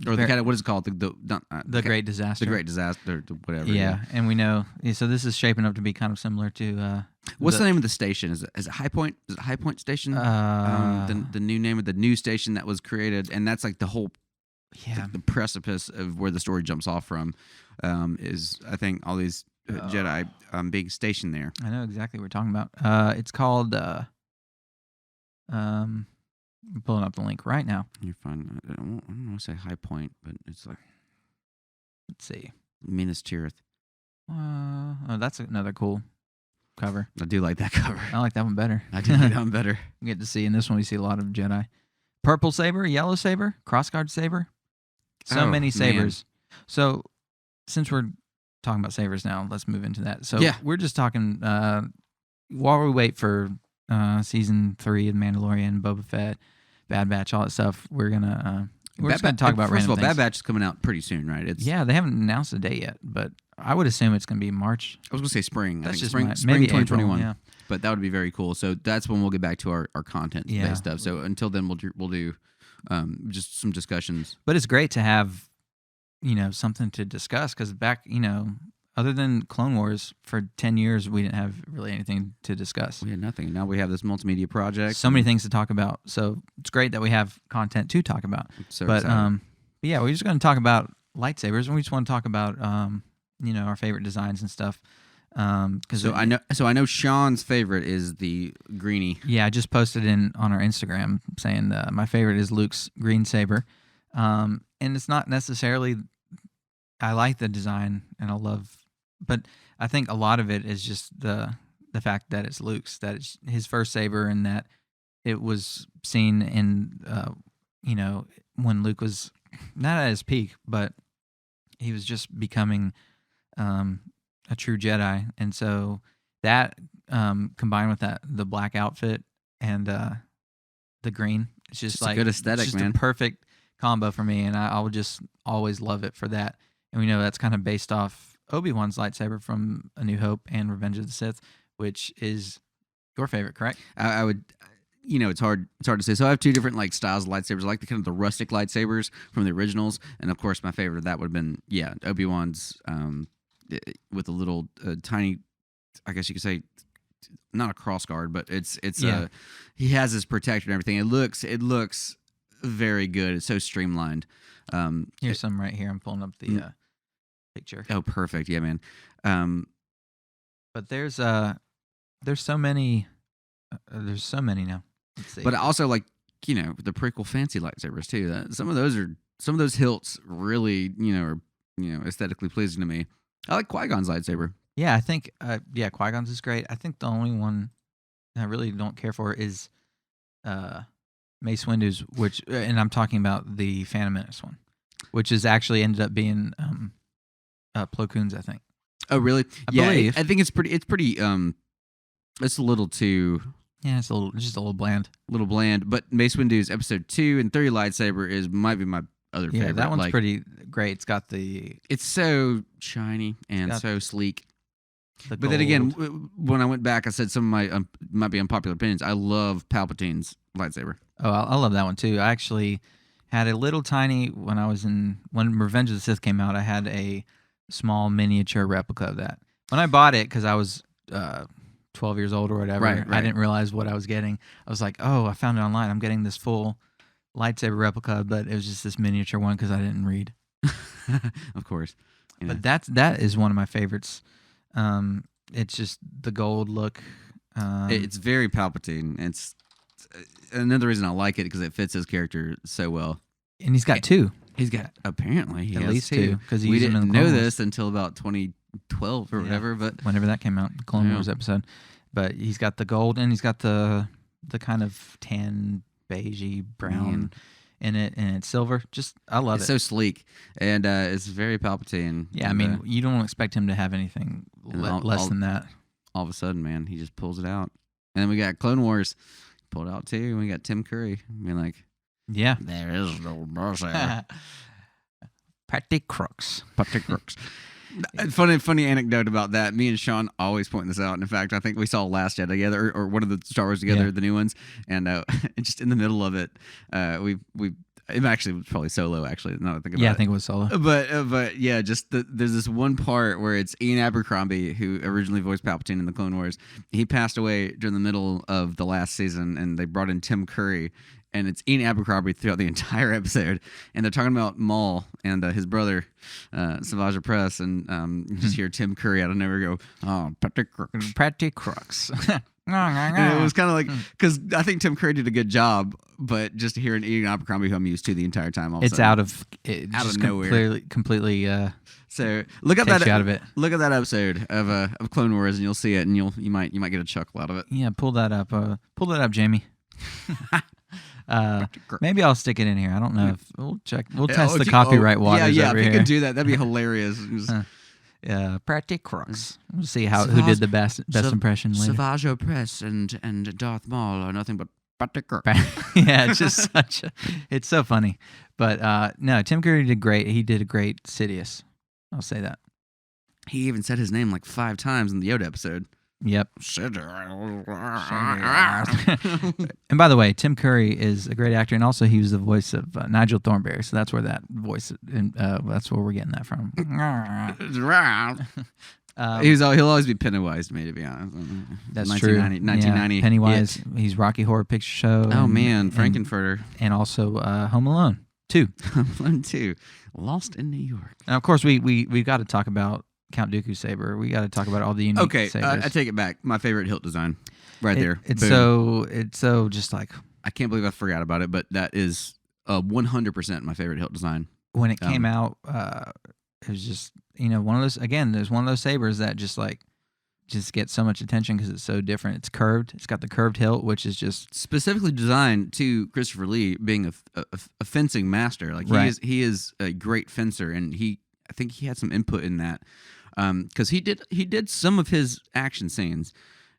[SPEAKER 2] Or what is it called?
[SPEAKER 1] The Great Disaster.
[SPEAKER 2] The Great Disaster, whatever.
[SPEAKER 1] Yeah, and we know. So this is shaping up to be kind of similar to.
[SPEAKER 2] What's the name of the station? Is it High Point? Is it High Point Station? The new name of the new station that was created, and that's like the whole.
[SPEAKER 1] Yeah.
[SPEAKER 2] The precipice of where the story jumps off from, is I think all these Jedi being stationed there.
[SPEAKER 1] I know exactly what we're talking about. It's called. I'm pulling up the link right now.
[SPEAKER 2] You're fine. I don't want to say High Point, but it's like.
[SPEAKER 1] Let's see.
[SPEAKER 2] Minas Tirith.
[SPEAKER 1] That's another cool cover.
[SPEAKER 2] I do like that cover.
[SPEAKER 1] I like that one better.
[SPEAKER 2] I do like that one better.
[SPEAKER 1] We get to see in this one. We see a lot of Jedi. Purple saber, yellow saber, crossguard saber. So many sabers. Man. So since we're talking about sabers now, let's move into that. So we're just talking while we wait for season 3 of Mandalorian, Boba Fett, Bad Batch, all that stuff. We're gonna just gonna talk about.
[SPEAKER 2] First of all,
[SPEAKER 1] things.
[SPEAKER 2] Bad Batch is coming out pretty soon, right?
[SPEAKER 1] They haven't announced a date yet, but I would assume it's gonna be March.
[SPEAKER 2] I was gonna say spring.
[SPEAKER 1] That's just
[SPEAKER 2] spring
[SPEAKER 1] maybe
[SPEAKER 2] 2021.
[SPEAKER 1] April, yeah.
[SPEAKER 2] But that would be very cool. So that's when we'll get back to our content based stuff. So until then, we'll do just some discussions.
[SPEAKER 1] But it's great to have, something to discuss because back, other than Clone Wars, for 10 years, we didn't have really anything to discuss.
[SPEAKER 2] We had nothing. Now we have this multimedia project.
[SPEAKER 1] So many things to talk about. So it's great that we have content to talk about. But yeah, we're just going to talk about lightsabers, and we just want to talk about, our favorite designs and stuff.
[SPEAKER 2] I know Sean's favorite is the greenie.
[SPEAKER 1] Yeah, I just posted on our Instagram saying my favorite is Luke's green saber, and it's not necessarily. I like the design and but I think a lot of it is just the fact that it's Luke's, that it's his first saber, and that it was seen in when Luke was not at his peak, but he was just becoming a true Jedi, and so that combined with the black outfit and the green, it's just like
[SPEAKER 2] a good aesthetic,
[SPEAKER 1] it's just
[SPEAKER 2] man.
[SPEAKER 1] a perfect combo for me, and I will just always love it for that. And we know that's kind of based off Obi-Wan's lightsaber from A New Hope and Revenge of the Sith, which is your favorite, correct?
[SPEAKER 2] I would. It's hard to say. So I have two different styles of lightsabers. I like the rustic lightsabers from the originals, and of course my favorite of that would have been Obi-Wan's with a little tiny, I guess you could say, not a cross guard, but it's he has his protector and everything. It looks very good. It's so streamlined.
[SPEAKER 1] Here's some right here. I'm pulling up the picture.
[SPEAKER 2] Oh, perfect. Yeah, man.
[SPEAKER 1] But there's so many. There's so many now. Let's see.
[SPEAKER 2] But I also like the prequel fancy lightsabers too. Some of those hilts really are aesthetically pleasing to me. I like Qui-Gon's lightsaber.
[SPEAKER 1] Yeah, I think Qui-Gon's is great. I think the only one I really don't care for is Mace Windu's, and I'm talking about the Phantom Menace one, which is actually ended up being Plo Koon's, I think.
[SPEAKER 2] Oh, really?
[SPEAKER 1] I believe.
[SPEAKER 2] I think it's pretty. It's a little too.
[SPEAKER 1] Yeah, it's just a little bland.
[SPEAKER 2] But Mace Windu's Episode 2 and 3 lightsaber might be my other favorite.
[SPEAKER 1] Yeah, that one's pretty great. It's got
[SPEAKER 2] It's so shiny and so sleek.
[SPEAKER 1] The
[SPEAKER 2] But then again,
[SPEAKER 1] gold.
[SPEAKER 2] when I went back, I said some of my might be unpopular opinions. I love Palpatine's lightsaber.
[SPEAKER 1] Oh, I love that one too. I actually had a little tiny when Revenge of the Sith came out. I had a small miniature replica of that. When I bought it, because I was 12 years old or whatever,
[SPEAKER 2] Right.
[SPEAKER 1] I didn't realize what I was getting. I was like, oh, I found it online. I'm getting this full lightsaber replica, but it was just this miniature one because I didn't read.
[SPEAKER 2] Of course. You know.
[SPEAKER 1] But that is one of my favorites. It's just the gold look.
[SPEAKER 2] It's very Palpatine. It's another reason I like it because it fits his character so well.
[SPEAKER 1] And he's got two.
[SPEAKER 2] He's got apparently he
[SPEAKER 1] At
[SPEAKER 2] has
[SPEAKER 1] least two, because
[SPEAKER 2] we didn't know this until about 2012 or whatever. But
[SPEAKER 1] whenever that came out, the Clone Wars episode. But he's got the gold and he's got the kind of tan, beigey brown in it, and it's silver. I love it.
[SPEAKER 2] It's so sleek, and it's very Palpatine.
[SPEAKER 1] Yeah,
[SPEAKER 2] and,
[SPEAKER 1] I mean, you don't expect him to have anything less than that.
[SPEAKER 2] All of a sudden, man, he just pulls it out. And then we got Clone Wars pulled out too. And we got Tim Curry. I mean, like,
[SPEAKER 1] yeah,
[SPEAKER 2] there is no mercy.
[SPEAKER 1] Patty Crooks.
[SPEAKER 2] Funny anecdote about that. Me and Sean always point this out. And in fact, I think we saw Last Jedi together, or one of the Star Wars together, the new ones. And just in the middle of it, it actually was probably Solo. Actually, now that I think about it.
[SPEAKER 1] Yeah, I think it was Solo.
[SPEAKER 2] But yeah, there's this one part where it's Ian Abercrombie, who originally voiced Palpatine in the Clone Wars. He passed away during the middle of the last season, and they brought in Tim Curry. And it's Ian Abercrombie throughout the entire episode, and they're talking about Maul and his brother, Savage Press, and you just hear Tim Curry out of nowhere go, "Oh,
[SPEAKER 1] Patty Crooks."
[SPEAKER 2] And it was kind of like, because I think Tim Curry did a good job, but just hearing Ian Abercrombie, who I'm used to the entire time,
[SPEAKER 1] It's out of
[SPEAKER 2] nowhere,
[SPEAKER 1] completely.
[SPEAKER 2] So look up that
[SPEAKER 1] out of it.
[SPEAKER 2] Look at that episode of Clone Wars, and you'll see it, and you might get a chuckle out of it.
[SPEAKER 1] Yeah, pull that up. Pull that up, Jamie. Maybe I'll stick it in here. I don't know if we'll check. We'll test the copyright waters.
[SPEAKER 2] Yeah,
[SPEAKER 1] over
[SPEAKER 2] if you
[SPEAKER 1] here.
[SPEAKER 2] can do that, that'd be hilarious.
[SPEAKER 1] Pretty Crooks. We'll see who did the best impression later.
[SPEAKER 2] Savage Press and Darth Maul are nothing but Patty Crooks.
[SPEAKER 1] Yeah, it's just it's so funny. But no, Tim Curry did great. He did a great Sidious. I'll say that.
[SPEAKER 2] He even said his name like 5 times in the Yoda episode.
[SPEAKER 1] Yep. And by the way, Tim Curry is a great actor, and also he was the voice of Nigel Thornberry. So that's where that voice, that's where we're getting that from.
[SPEAKER 2] He'll always be Pennywise to me, to be honest.
[SPEAKER 1] That's
[SPEAKER 2] 1990.
[SPEAKER 1] Yeah, Pennywise. He's Rocky Horror Picture Show.
[SPEAKER 2] Oh man, Frankenfurter,
[SPEAKER 1] and also Home Alone 2.
[SPEAKER 2] Home Alone 2, Lost in New York.
[SPEAKER 1] Now, of course, we got to talk about Count Dooku saber. We got to talk about all the unique sabers.
[SPEAKER 2] I take it back. My favorite hilt design, there.
[SPEAKER 1] It's so just like,
[SPEAKER 2] I can't believe I forgot about it, but that is 100% my favorite hilt design.
[SPEAKER 1] When it came out, it was just one of those. Again, there's one of those sabers that just gets so much attention because it's so different. It's curved. It's got the curved hilt, which is just
[SPEAKER 2] specifically designed to Christopher Lee being a fencing master. Like he is a great fencer, and I think he had some input in that. Because he did some of his action scenes,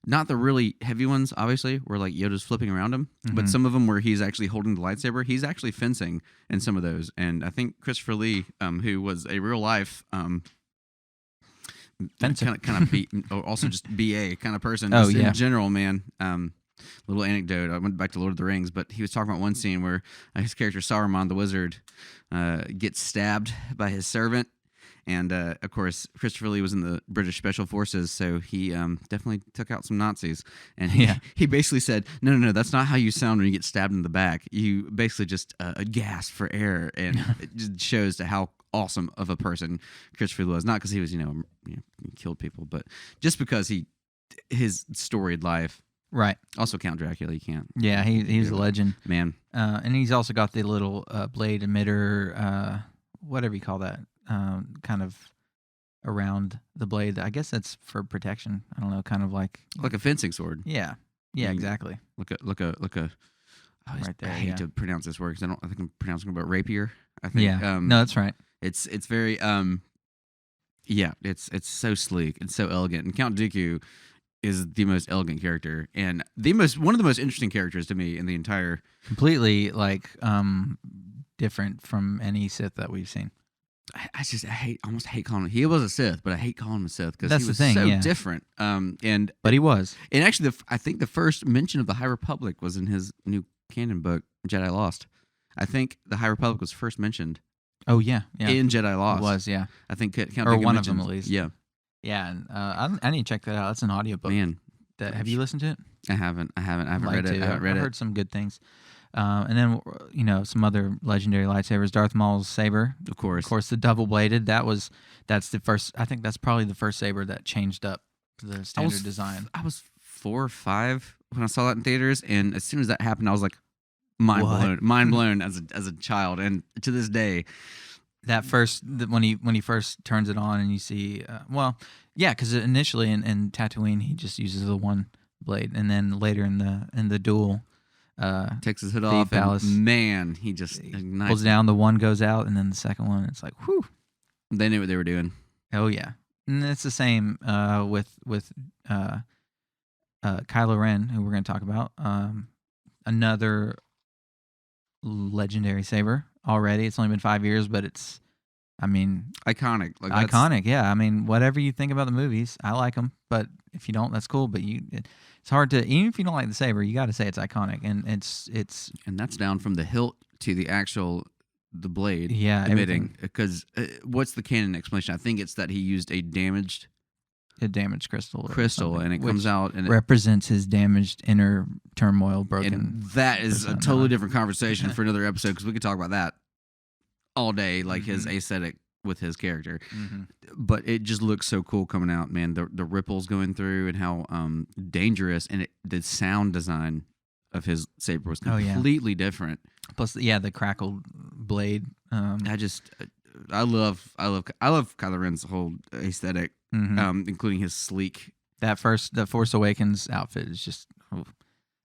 [SPEAKER 2] not the really heavy ones, obviously, where like Yoda's flipping around him, but some of them where he's actually holding the lightsaber. He's actually fencing in some of those, and I think Christopher Lee, who was a real life kind of also just BA kind of person. In general, man. Little anecdote. I went back to Lord of the Rings, but he was talking about one scene where his character Saruman the wizard gets stabbed by his servant. And, of course, Christopher Lee was in the British Special Forces, so he definitely took out some Nazis. And he basically said, no, that's not how you sound when you get stabbed in the back. You basically just gasp for air, and it just shows to how awesome of a person Christopher Lee was. Not because he was, he killed people, but just because his storied life.
[SPEAKER 1] Right.
[SPEAKER 2] Also Count Dracula, you can't.
[SPEAKER 1] Yeah, he's a legend.
[SPEAKER 2] Man.
[SPEAKER 1] And he's also got the little blade emitter, whatever you call that. Kind of around the blade. I guess that's for protection. I don't know, kind of like
[SPEAKER 2] a fencing sword.
[SPEAKER 1] Yeah, exactly.
[SPEAKER 2] Like a.
[SPEAKER 1] Right there.
[SPEAKER 2] I hate to pronounce this word because I think I'm pronouncing it about rapier. I think.
[SPEAKER 1] Yeah. No, that's right.
[SPEAKER 2] It's very it's so sleek and so elegant. And Count Dooku is the most elegant character and one of the most interesting characters to me in the entire.
[SPEAKER 1] Completely different from any Sith that we've seen.
[SPEAKER 2] I almost hate calling him. He was a Sith, but I hate calling him a Sith because
[SPEAKER 1] That's
[SPEAKER 2] he
[SPEAKER 1] the
[SPEAKER 2] was
[SPEAKER 1] thing,
[SPEAKER 2] so
[SPEAKER 1] yeah.
[SPEAKER 2] different. And
[SPEAKER 1] But he was.
[SPEAKER 2] actually, I think the first mention of the High Republic was in his new canon book, Jedi Lost. I think the High Republic was first mentioned
[SPEAKER 1] Oh yeah, yeah.
[SPEAKER 2] in Jedi
[SPEAKER 1] It
[SPEAKER 2] Lost.
[SPEAKER 1] was, yeah.
[SPEAKER 2] I think Count
[SPEAKER 1] Or
[SPEAKER 2] Dooku
[SPEAKER 1] one of them
[SPEAKER 2] mentions-
[SPEAKER 1] at least.
[SPEAKER 2] Yeah,
[SPEAKER 1] Yeah, and I need to check that out. That's an audiobook.
[SPEAKER 2] man.
[SPEAKER 1] Have you listened to it?
[SPEAKER 2] I haven't
[SPEAKER 1] I'd like
[SPEAKER 2] read it.
[SPEAKER 1] to.
[SPEAKER 2] I haven't read
[SPEAKER 1] I've
[SPEAKER 2] it.
[SPEAKER 1] heard some good things. And then some other legendary lightsabers. Darth Maul's saber,
[SPEAKER 2] Of course.
[SPEAKER 1] the double bladed. That's the first. I think that's probably the first saber that changed up the standard design.
[SPEAKER 2] I was 4 or 5 when I saw that in theaters, and as soon as that happened, I was like, mind blown as a child, and to this day.
[SPEAKER 1] That when he first turns it on and you see, because initially in Tatooine he just uses the one blade, and then later in the duel,
[SPEAKER 2] Takes his hood
[SPEAKER 1] the
[SPEAKER 2] off,
[SPEAKER 1] palace,
[SPEAKER 2] and man, he just ignites.
[SPEAKER 1] pulls down. The one goes out, and then the second one, it's like, whew.
[SPEAKER 2] They knew what they were doing.
[SPEAKER 1] Oh yeah, and it's the same with Kylo Ren, who we're going to talk about. Another legendary saber already. It's only been 5 years, but it's,
[SPEAKER 2] Iconic.
[SPEAKER 1] iconic. Yeah, whatever you think about the movies, I like them. But if you don't, that's cool. But it's hard to, even if you don't like the saber, you got to say it's iconic, and it's
[SPEAKER 2] And that's down from the hilt to the blade.
[SPEAKER 1] Yeah,
[SPEAKER 2] emitting. Because what's the canon explanation? I think it's that he used a damaged
[SPEAKER 1] crystal,
[SPEAKER 2] and it comes out and
[SPEAKER 1] represents his damaged inner turmoil, broken.
[SPEAKER 2] And that is a totally different conversation for another episode, because we could talk about that all day, like his aesthetic with his character. But it just looks so cool coming out, man. The ripples going through, and how dangerous, and the sound design of his saber was completely different.
[SPEAKER 1] Plus, the crackled blade.
[SPEAKER 2] I love Kylo Ren's whole aesthetic, including his sleek.
[SPEAKER 1] The Force Awakens outfit is just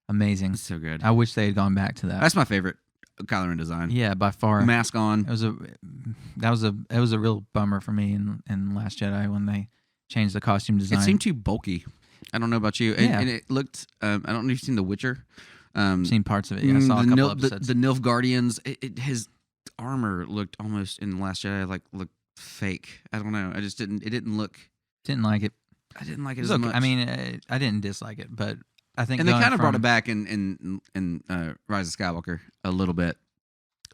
[SPEAKER 1] amazing.
[SPEAKER 2] It's so good.
[SPEAKER 1] I wish they had gone back to that.
[SPEAKER 2] That's my favorite Kylo Ren design.
[SPEAKER 1] Yeah, by far.
[SPEAKER 2] Mask on.
[SPEAKER 1] It was a real bummer for me in Last Jedi when they changed the costume design.
[SPEAKER 2] It seemed too bulky. I don't know about you.
[SPEAKER 1] Yeah.
[SPEAKER 2] And it looked. I don't know if you've seen The Witcher.
[SPEAKER 1] I've seen parts of it. Yeah, I saw a couple episodes.
[SPEAKER 2] The Nilfgaardians. His armor looked almost in Last Jedi looked fake. I don't know. I just didn't. It didn't look.
[SPEAKER 1] Didn't like it.
[SPEAKER 2] I didn't like it
[SPEAKER 1] as
[SPEAKER 2] much.
[SPEAKER 1] I didn't dislike it, but I think.
[SPEAKER 2] And they kind of brought it back in Rise of Skywalker a little bit.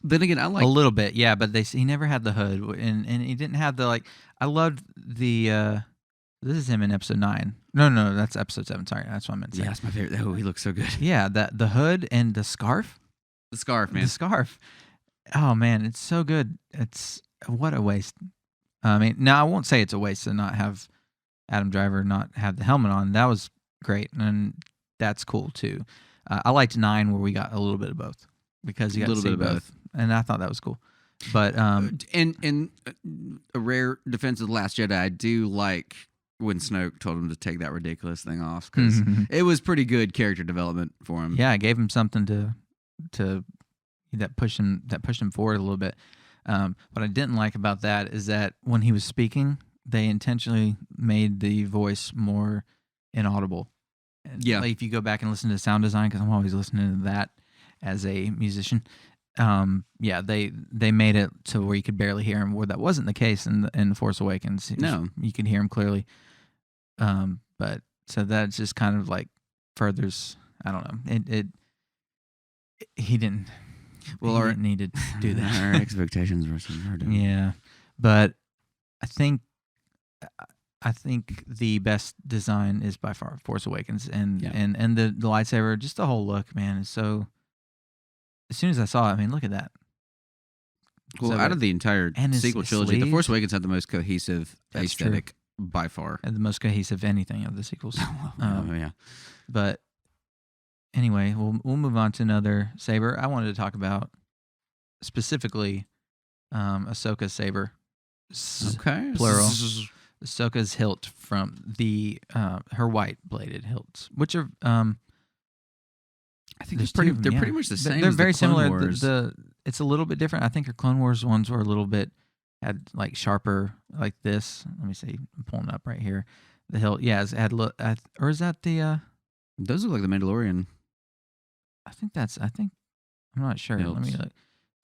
[SPEAKER 2] Then again, I like
[SPEAKER 1] a little bit, yeah. But he never had the hood, and he didn't have the like. I loved the. This is him in episode 9. No, that's episode 7. Sorry, that's what I meant to say.
[SPEAKER 2] Yeah, that's my favorite. Oh, he looks so good.
[SPEAKER 1] Yeah, the hood and the scarf.
[SPEAKER 2] The scarf, man.
[SPEAKER 1] The scarf. Oh man, it's so good. It's what a waste. Now I won't say it's a waste to not have Adam Driver not have the helmet on. That was great, and that's cool too. I liked 9 where we got a little bit of both, because you got to see both, and I thought that was cool. But
[SPEAKER 2] in a rare defense of The Last Jedi, I do like when Snoke told him to take that ridiculous thing off, because it was pretty good character development for him.
[SPEAKER 1] Yeah, it gave him something to that pushed him forward a little bit. What I didn't like about that is that when he was speaking, they intentionally made the voice more inaudible. And
[SPEAKER 2] yeah,
[SPEAKER 1] like if you go back and listen to sound design, because I'm always listening to that as a musician. They made it to where you could barely hear him. Where that wasn't the case in the Force Awakens.
[SPEAKER 2] No,
[SPEAKER 1] you could hear him clearly. But so that's just kind of like furthers. I don't know. He didn't.
[SPEAKER 2] Well,
[SPEAKER 1] he didn't need to do that.
[SPEAKER 2] Our expectations were so hard.
[SPEAKER 1] Yeah, but I think the best design is by far Force Awakens, and the lightsaber, just the whole look, man, is so. As soon as I saw it, look at that.
[SPEAKER 2] Well, out of the entire sequel trilogy, The Force Awakens had the most cohesive aesthetic by far,
[SPEAKER 1] and the most cohesive anything of the sequels.
[SPEAKER 2] Yeah.
[SPEAKER 1] But anyway, we'll move on to another saber. I wanted to talk about specifically Ahsoka's saber.
[SPEAKER 2] Okay.
[SPEAKER 1] Plural. Ahsoka's hilt from her white bladed hilts, which are
[SPEAKER 2] I think they're pretty much the same.
[SPEAKER 1] They're
[SPEAKER 2] as
[SPEAKER 1] very
[SPEAKER 2] the Clone
[SPEAKER 1] similar.
[SPEAKER 2] Wars.
[SPEAKER 1] It's a little bit different. I think her Clone Wars ones were a little bit had like sharper, like this. Let me see. I'm pulling up right here. The hilt, yeah, it had or is that the?
[SPEAKER 2] Those look like the Mandalorian.
[SPEAKER 1] I think I'm not sure.
[SPEAKER 2] Hilts.
[SPEAKER 1] Let me look.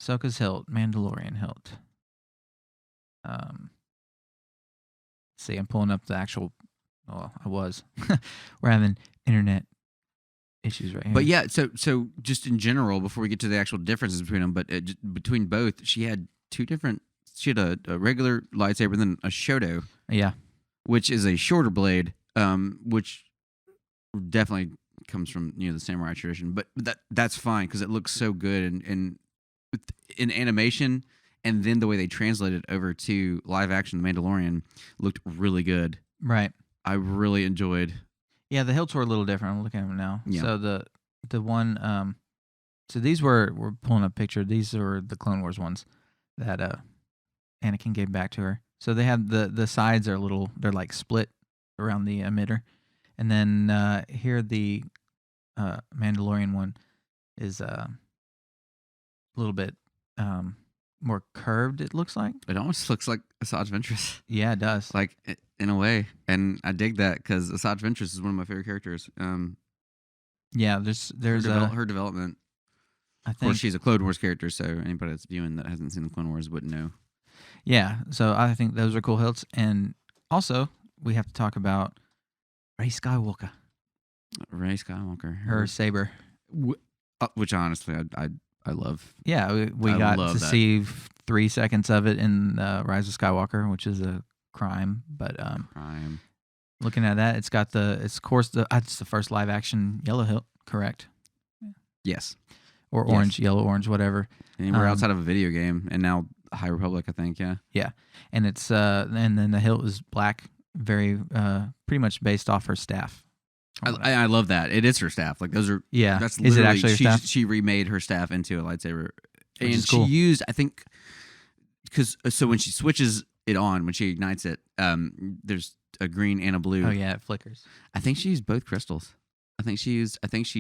[SPEAKER 1] Ahsoka's hilt, Mandalorian hilt. See, I'm pulling up the actual. Oh, I was. We're having internet issues right here.
[SPEAKER 2] But yeah, so just in general, before we get to the actual differences between them, but between both, she had two different. She had a regular lightsaber, and then a shoto,
[SPEAKER 1] yeah,
[SPEAKER 2] which is a shorter blade, which definitely comes from the samurai tradition. But that's fine because it looks so good and in animation, and then the way they translated it over to live action, The Mandalorian looked really good.
[SPEAKER 1] right.
[SPEAKER 2] I really enjoyed.
[SPEAKER 1] Yeah, the hilts were a little different. I'm looking at them now.
[SPEAKER 2] Yeah.
[SPEAKER 1] So the one so these we're pulling up a picture. These are the Clone Wars ones that Anakin gave back to her. So they have the sides are a little, they're like split around the emitter, and then here the Mandalorian one is a little bit more curved. It looks like.
[SPEAKER 2] It almost looks like Asajj Ventress.
[SPEAKER 1] Yeah, it does.
[SPEAKER 2] Like in a way, and I dig that because Asajj Ventress is one of my favorite characters.
[SPEAKER 1] Yeah, there's
[SPEAKER 2] her development.
[SPEAKER 1] I
[SPEAKER 2] Of course,
[SPEAKER 1] think
[SPEAKER 2] she's a Clone Wars character, so anybody that's viewing that hasn't seen the Clone Wars wouldn't know.
[SPEAKER 1] yeah. So I think those are cool hilts, and also we have to talk about Rey Skywalker,
[SPEAKER 2] Rey Skywalker,
[SPEAKER 1] her saber.
[SPEAKER 2] which honestly I love.
[SPEAKER 1] Yeah, we
[SPEAKER 2] I
[SPEAKER 1] got
[SPEAKER 2] love
[SPEAKER 1] to
[SPEAKER 2] that.
[SPEAKER 1] see 3 seconds of it in Rise of Skywalker, which is a crime. But
[SPEAKER 2] Prime.
[SPEAKER 1] looking at that, it's the first live action yellow hilt, correct?
[SPEAKER 2] Yes.
[SPEAKER 1] Or
[SPEAKER 2] Yes.
[SPEAKER 1] orange, yellow, orange, whatever.
[SPEAKER 2] Anywhere outside of a video game, and now High Republic, I think. Yeah.
[SPEAKER 1] And it's and then the hilt is black, very pretty much based off her staff.
[SPEAKER 2] I love that. It is her staff. Like those are.
[SPEAKER 1] Yeah.
[SPEAKER 2] That's
[SPEAKER 1] Is it
[SPEAKER 2] literally
[SPEAKER 1] actually her staff?
[SPEAKER 2] She remade her staff into a lightsaber,
[SPEAKER 1] Which
[SPEAKER 2] and
[SPEAKER 1] is cool.
[SPEAKER 2] she used, I think, because so when she switches it on, when she ignites it, there's a green and a blue.
[SPEAKER 1] Oh yeah, it flickers.
[SPEAKER 2] I think she used both crystals. I think she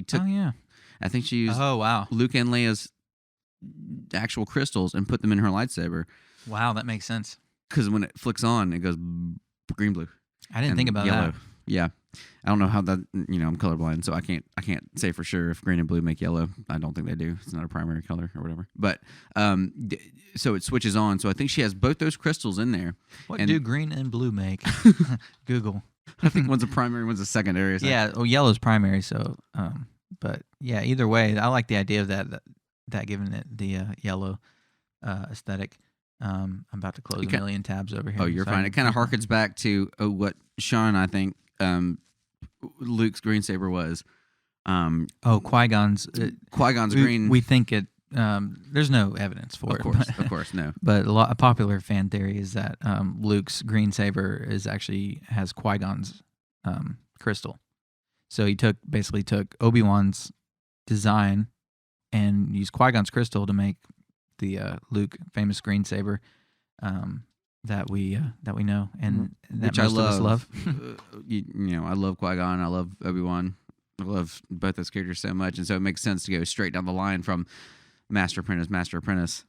[SPEAKER 2] took.
[SPEAKER 1] Oh yeah.
[SPEAKER 2] I think she used
[SPEAKER 1] Oh wow.
[SPEAKER 2] Luke and Leia's actual crystals and put them in her lightsaber.
[SPEAKER 1] Wow, that makes sense.
[SPEAKER 2] Because when it flicks on, it goes green, blue.
[SPEAKER 1] I didn't
[SPEAKER 2] and
[SPEAKER 1] think about
[SPEAKER 2] yellow.
[SPEAKER 1] that.
[SPEAKER 2] Yeah, I don't know how that. I'm colorblind, so I can't say for sure if green and blue make yellow. I don't think they do. It's not a primary color or whatever. But so it switches on. So I think she has both those crystals in there.
[SPEAKER 1] What
[SPEAKER 2] And-
[SPEAKER 1] do green and blue make? Google.
[SPEAKER 2] I think one's a primary, one's a secondary. Or something.
[SPEAKER 1] Yeah, well, yellow's primary. So, but yeah, either way, I like the idea of that giving it the yellow aesthetic. I'm about to close a million tabs over here.
[SPEAKER 2] Oh, you're
[SPEAKER 1] so
[SPEAKER 2] fine.
[SPEAKER 1] I
[SPEAKER 2] It kind of
[SPEAKER 1] can-
[SPEAKER 2] harkens back to what Sean, I think, Luke's green saber was.
[SPEAKER 1] Oh, Qui-Gon's.
[SPEAKER 2] Qui-Gon's green.
[SPEAKER 1] We think it. There's no evidence for
[SPEAKER 2] of
[SPEAKER 1] it.
[SPEAKER 2] course,
[SPEAKER 1] but,
[SPEAKER 2] of course, no.
[SPEAKER 1] But a popular fan theory is that Luke's green saber has Qui-Gon's crystal. So he basically took Obi-Wan's design and used Qui-Gon's crystal to make the Luke famous green saber that we know and that
[SPEAKER 2] Which I
[SPEAKER 1] most of us love.
[SPEAKER 2] I love Qui-Gon. I love Obi-Wan. I love both those characters so much, and so it makes sense to go straight down the line from Master Apprentice, Master Apprentice.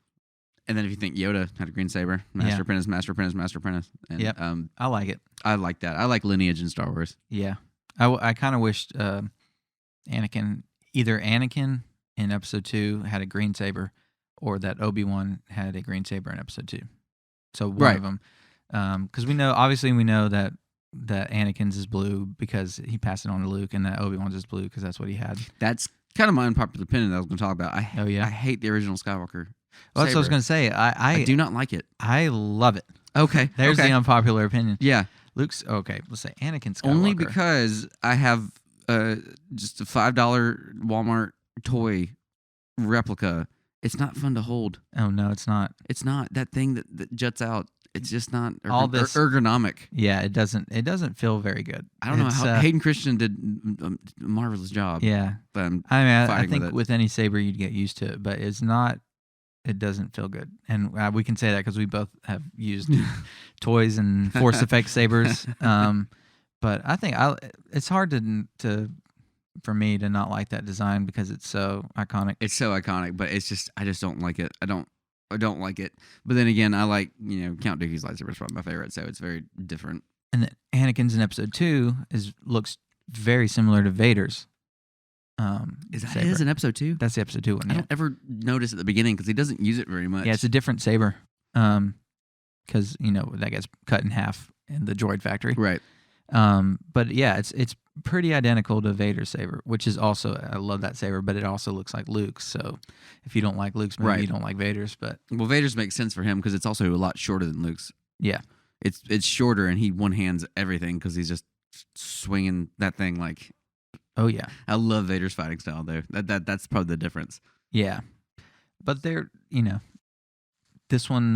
[SPEAKER 2] And then if you think Yoda had a green saber, Master Apprentice, Master Apprentice, Master Apprentice. And,
[SPEAKER 1] Yep. I like it.
[SPEAKER 2] I like that. I like lineage in Star Wars.
[SPEAKER 1] Yeah. I kind of wished Anakin in Episode 2 had a green saber, or that Obi-Wan had a green saber in Episode 2. So one of them, because we know that Anakin's is blue because he passed it on to Luke, and that Obi-Wan's is blue because that's what he had.
[SPEAKER 2] That's kind of my unpopular opinion that I was going to talk about. I hate the original Skywalker.
[SPEAKER 1] Well, that's what I was
[SPEAKER 2] saber.
[SPEAKER 1] going to say.
[SPEAKER 2] I do not like it.
[SPEAKER 1] I love it.
[SPEAKER 2] Okay,
[SPEAKER 1] There's the unpopular opinion.
[SPEAKER 2] Yeah,
[SPEAKER 1] Luke's okay. Let's say Anakin Skywalker.
[SPEAKER 2] only because I have just a $5 Walmart toy replica. It's not fun to hold.
[SPEAKER 1] Oh no, it's not.
[SPEAKER 2] It's not that thing that juts out. It's just not
[SPEAKER 1] ergonomic. Yeah, it doesn't feel very good.
[SPEAKER 2] I don't know how Hayden Christensen did a marvelous job.
[SPEAKER 1] Yeah,
[SPEAKER 2] but
[SPEAKER 1] I think with any saber you'd get used to it, but it's not. It doesn't feel good, and we can say that because we both have used toys and Force Effect sabers. But I think it's hard for me to not like that design because it's so iconic.
[SPEAKER 2] It's so iconic, but it's just I just don't like it. I don't like it. But then again, I like Count Dookie's lightsaber is probably my favorite, so it's very different.
[SPEAKER 1] And then Anakin's in Episode 2 looks very similar to Vader's.
[SPEAKER 2] Is that
[SPEAKER 1] saber.
[SPEAKER 2] his in Episode 2?
[SPEAKER 1] That's the Episode 2 one.
[SPEAKER 2] I don't ever notice at the beginning because he doesn't use it very much.
[SPEAKER 1] Yeah, it's a different saber. because that gets cut in half in the droid factory.
[SPEAKER 2] Right.
[SPEAKER 1] But yeah, it's pretty identical to Vader's saber, which is also, I love that saber, but it also looks like Luke's. So if you don't like Luke's, maybe you don't like Vader's. But
[SPEAKER 2] well, Vader's makes sense for him because it's also a lot shorter than Luke's.
[SPEAKER 1] Yeah,
[SPEAKER 2] it's shorter, and he one hands everything because he's just swinging that thing like.
[SPEAKER 1] Oh yeah,
[SPEAKER 2] I love Vader's fighting style though. That's probably the difference.
[SPEAKER 1] Yeah, but they're this one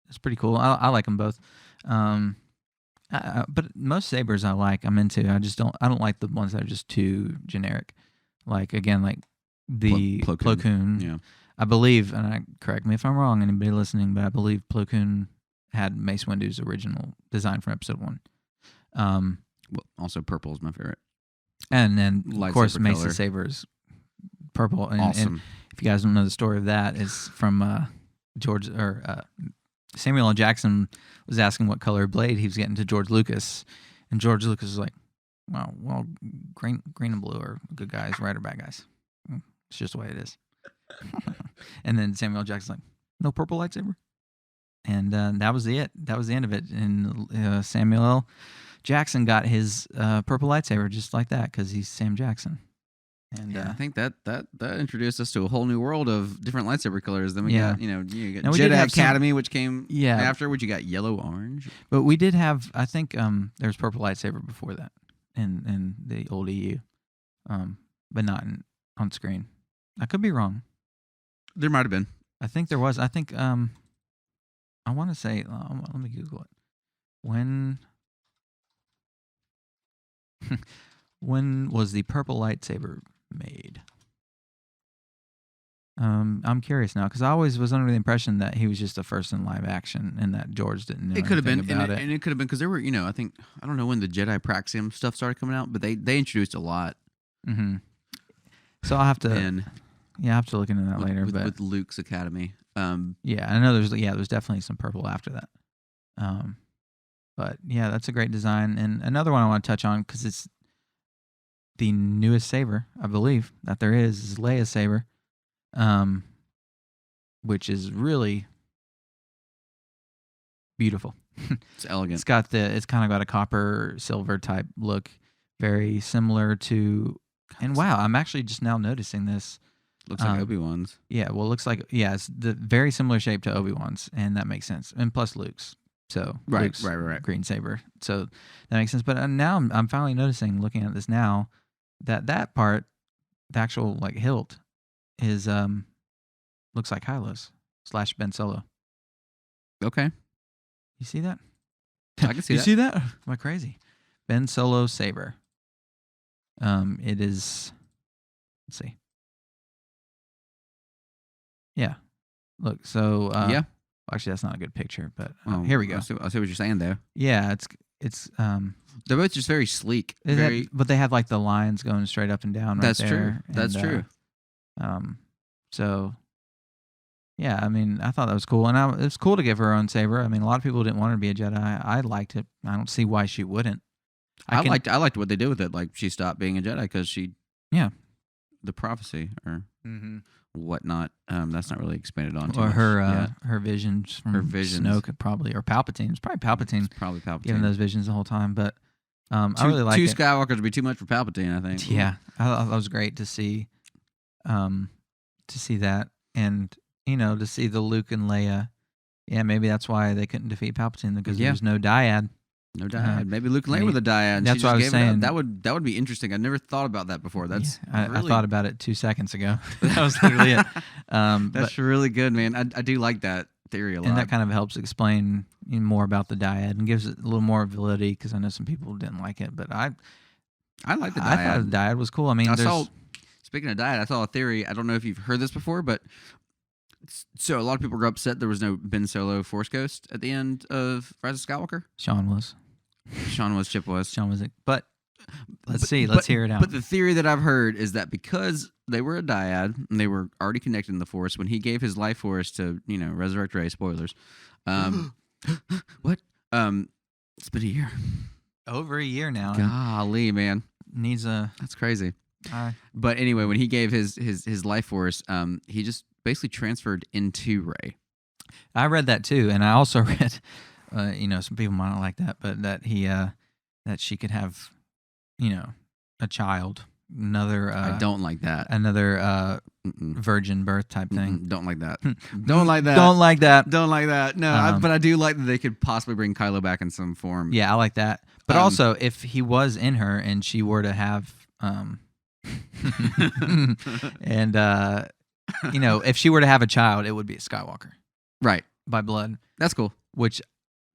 [SPEAKER 1] is pretty cool. I like them both. But most sabers I like. I'm into. I don't like the ones that are just too generic. Like again, like the
[SPEAKER 2] Plo
[SPEAKER 1] Plo
[SPEAKER 2] Koon.
[SPEAKER 1] Koon.
[SPEAKER 2] Yeah.
[SPEAKER 1] I believe, and correct me if I'm wrong, anybody listening, but I believe Plo Koon had Mace Windu's original design from Episode 1.
[SPEAKER 2] Well, also purple is my favorite.
[SPEAKER 1] And then of course
[SPEAKER 2] Lightsaber
[SPEAKER 1] Mace's
[SPEAKER 2] color.
[SPEAKER 1] saber is purple. And,
[SPEAKER 2] Awesome.
[SPEAKER 1] and if you guys don't know the story of that, is from Samuel L. Jackson was asking what color blade he was getting to George Lucas, and George Lucas was like, "Well, green and blue are good guys, right or bad guys. It's just the way it is." And then Samuel L. Jackson's like, "No purple lightsaber," and that was it. That was the end of it. And Samuel L. Jackson got his purple lightsaber just like that because he's Sam Jackson. And
[SPEAKER 2] I think that introduced us to a whole new world of different lightsaber colors. Then we got you got
[SPEAKER 1] Now, we did
[SPEAKER 2] Jedi
[SPEAKER 1] have
[SPEAKER 2] Academy, which came
[SPEAKER 1] Yeah.
[SPEAKER 2] after, which you got yellow, orange.
[SPEAKER 1] But we did have, I think, there was purple lightsaber before that in the old EU, but not on screen. I could be wrong.
[SPEAKER 2] There might have been.
[SPEAKER 1] I think there was. I think I want to say. Let me Google it. When was the purple lightsaber made? I'm curious now because I always was under the impression that he was just the first in live action and that George didn't know
[SPEAKER 2] It could have been,
[SPEAKER 1] about it.
[SPEAKER 2] and it could have been because there were, I don't know when the Jedi Praxium stuff started coming out, but they introduced a lot.
[SPEAKER 1] Mm-hmm. So I'll have to.
[SPEAKER 2] And
[SPEAKER 1] I have to look into that later. But
[SPEAKER 2] with Luke's Academy.
[SPEAKER 1] Yeah, I know there's definitely some purple after that. But yeah, that's a great design. And another one I want to touch on because it's the newest saber, I believe, that there is Leia's saber, which is really beautiful.
[SPEAKER 2] It's elegant.
[SPEAKER 1] It's kind of got a copper silver type look, very similar to. And wow, I'm actually just now noticing this.
[SPEAKER 2] Looks like Obi-Wan's.
[SPEAKER 1] Yeah, well, it looks like it's the very similar shape to Obi-Wan's, and that makes sense. And plus Luke's, so
[SPEAKER 2] Right.
[SPEAKER 1] green saber, so that makes sense. But now I'm finally noticing, looking at this now, that part, the actual like hilt, is looks like Kylo's / Ben Solo.
[SPEAKER 2] Okay.
[SPEAKER 1] You see that?
[SPEAKER 2] I can see
[SPEAKER 1] you
[SPEAKER 2] that.
[SPEAKER 1] see that? Am I crazy? Ben Solo saber. It is. Let's see. Yeah. Look. So.
[SPEAKER 2] Yeah.
[SPEAKER 1] Actually, that's not a good picture, but
[SPEAKER 2] Oh,
[SPEAKER 1] here we go.
[SPEAKER 2] I see what you're saying there.
[SPEAKER 1] Yeah, it's.
[SPEAKER 2] They're both just very sleek. Very.
[SPEAKER 1] But they have like the lines going straight up and down. Right
[SPEAKER 2] That's
[SPEAKER 1] there,
[SPEAKER 2] true. That's true.
[SPEAKER 1] So. Yeah, I mean, I thought that was cool, and it's cool to give her own saber. I mean, a lot of people didn't want her to be a Jedi. I liked it. I don't see why she wouldn't.
[SPEAKER 2] I liked what they did with it. Like she stopped being a Jedi because she.
[SPEAKER 1] Yeah.
[SPEAKER 2] The prophecy or whatnot. That's not really expanded on.
[SPEAKER 1] Or her visions from Snoke probably, or Palpatine. It's probably Palpatine.
[SPEAKER 2] It's probably Palpatine
[SPEAKER 1] giving those visions the whole time. But I really like
[SPEAKER 2] two
[SPEAKER 1] it.
[SPEAKER 2] Skywalkers would be too much for Palpatine, I think.
[SPEAKER 1] Yeah, I thought that was great to see. To see that, and to see the Luke and Leia. Yeah, maybe that's why they couldn't defeat Palpatine because there was no dyad.
[SPEAKER 2] No dyad. Maybe Luke and Leia were the dyad.
[SPEAKER 1] That's what I was saying.
[SPEAKER 2] That would be interesting. I never thought about that before. That's
[SPEAKER 1] I thought about it 2 seconds ago. That was literally it.
[SPEAKER 2] That's really good, man. I do like that theory a lot.
[SPEAKER 1] And that kind of helps explain more about the dyad and gives it a little more validity because I know some people didn't like it, but I
[SPEAKER 2] like the dyad.
[SPEAKER 1] I thought the dyad was cool. I mean,
[SPEAKER 2] speaking of dyad, I saw a theory. I don't know if you've heard this before, but so a lot of people were upset there was no Ben Solo Force Ghost at the end of Rise of Skywalker.
[SPEAKER 1] Sean was.
[SPEAKER 2] Chip was.
[SPEAKER 1] Sean was. But let's see. Let's hear it out.
[SPEAKER 2] But the theory that I've heard is that because they were a dyad and they were already connected in the Force, when he gave his life force to, resurrect Rey, spoilers. What? It's been a year.
[SPEAKER 1] Over a year now.
[SPEAKER 2] Golly, man.
[SPEAKER 1] That's
[SPEAKER 2] crazy. But anyway, when he gave his life force, he just basically transferred into Rey.
[SPEAKER 1] I read that too, and I also read, some people might not like that, but that that she could have, a child, another
[SPEAKER 2] I don't like that.
[SPEAKER 1] another
[SPEAKER 2] Mm-mm.
[SPEAKER 1] virgin birth type thing.
[SPEAKER 2] Mm-mm. Don't like that. Don't like that.
[SPEAKER 1] Don't like that.
[SPEAKER 2] Don't like that. No, but I do like that they could possibly bring Kylo back in some form.
[SPEAKER 1] Yeah, I like that. But also, if he was in her and she were to have, and if she were to have a child, it would be a Skywalker
[SPEAKER 2] Right.
[SPEAKER 1] by blood,
[SPEAKER 2] That's cool.
[SPEAKER 1] which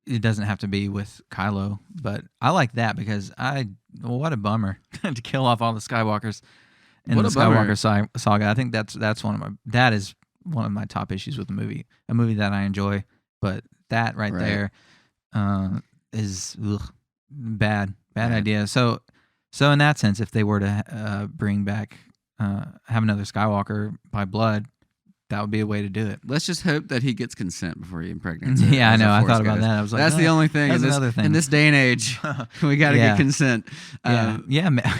[SPEAKER 1] it doesn't have to be with Kylo. But I like that because what a bummer to kill off all the Skywalkers in
[SPEAKER 2] What
[SPEAKER 1] the
[SPEAKER 2] a bummer.
[SPEAKER 1] Skywalker saga. I think that is one of my top issues with the movie. A movie that I enjoy, but that right there is bad idea. So in that sense, if they were to bring back have another Skywalker by blood, that would be a way to do it.
[SPEAKER 2] Let's just hope that he gets consent before he impregnates her.
[SPEAKER 1] Yeah, I
[SPEAKER 2] as the
[SPEAKER 1] know. I
[SPEAKER 2] Force
[SPEAKER 1] thought about
[SPEAKER 2] goes.
[SPEAKER 1] that. I was like,
[SPEAKER 2] that's the only thing.
[SPEAKER 1] that's
[SPEAKER 2] In this,
[SPEAKER 1] another thing.
[SPEAKER 2] in this day and age, we got to
[SPEAKER 1] Yeah.
[SPEAKER 2] get consent.
[SPEAKER 1] Yeah.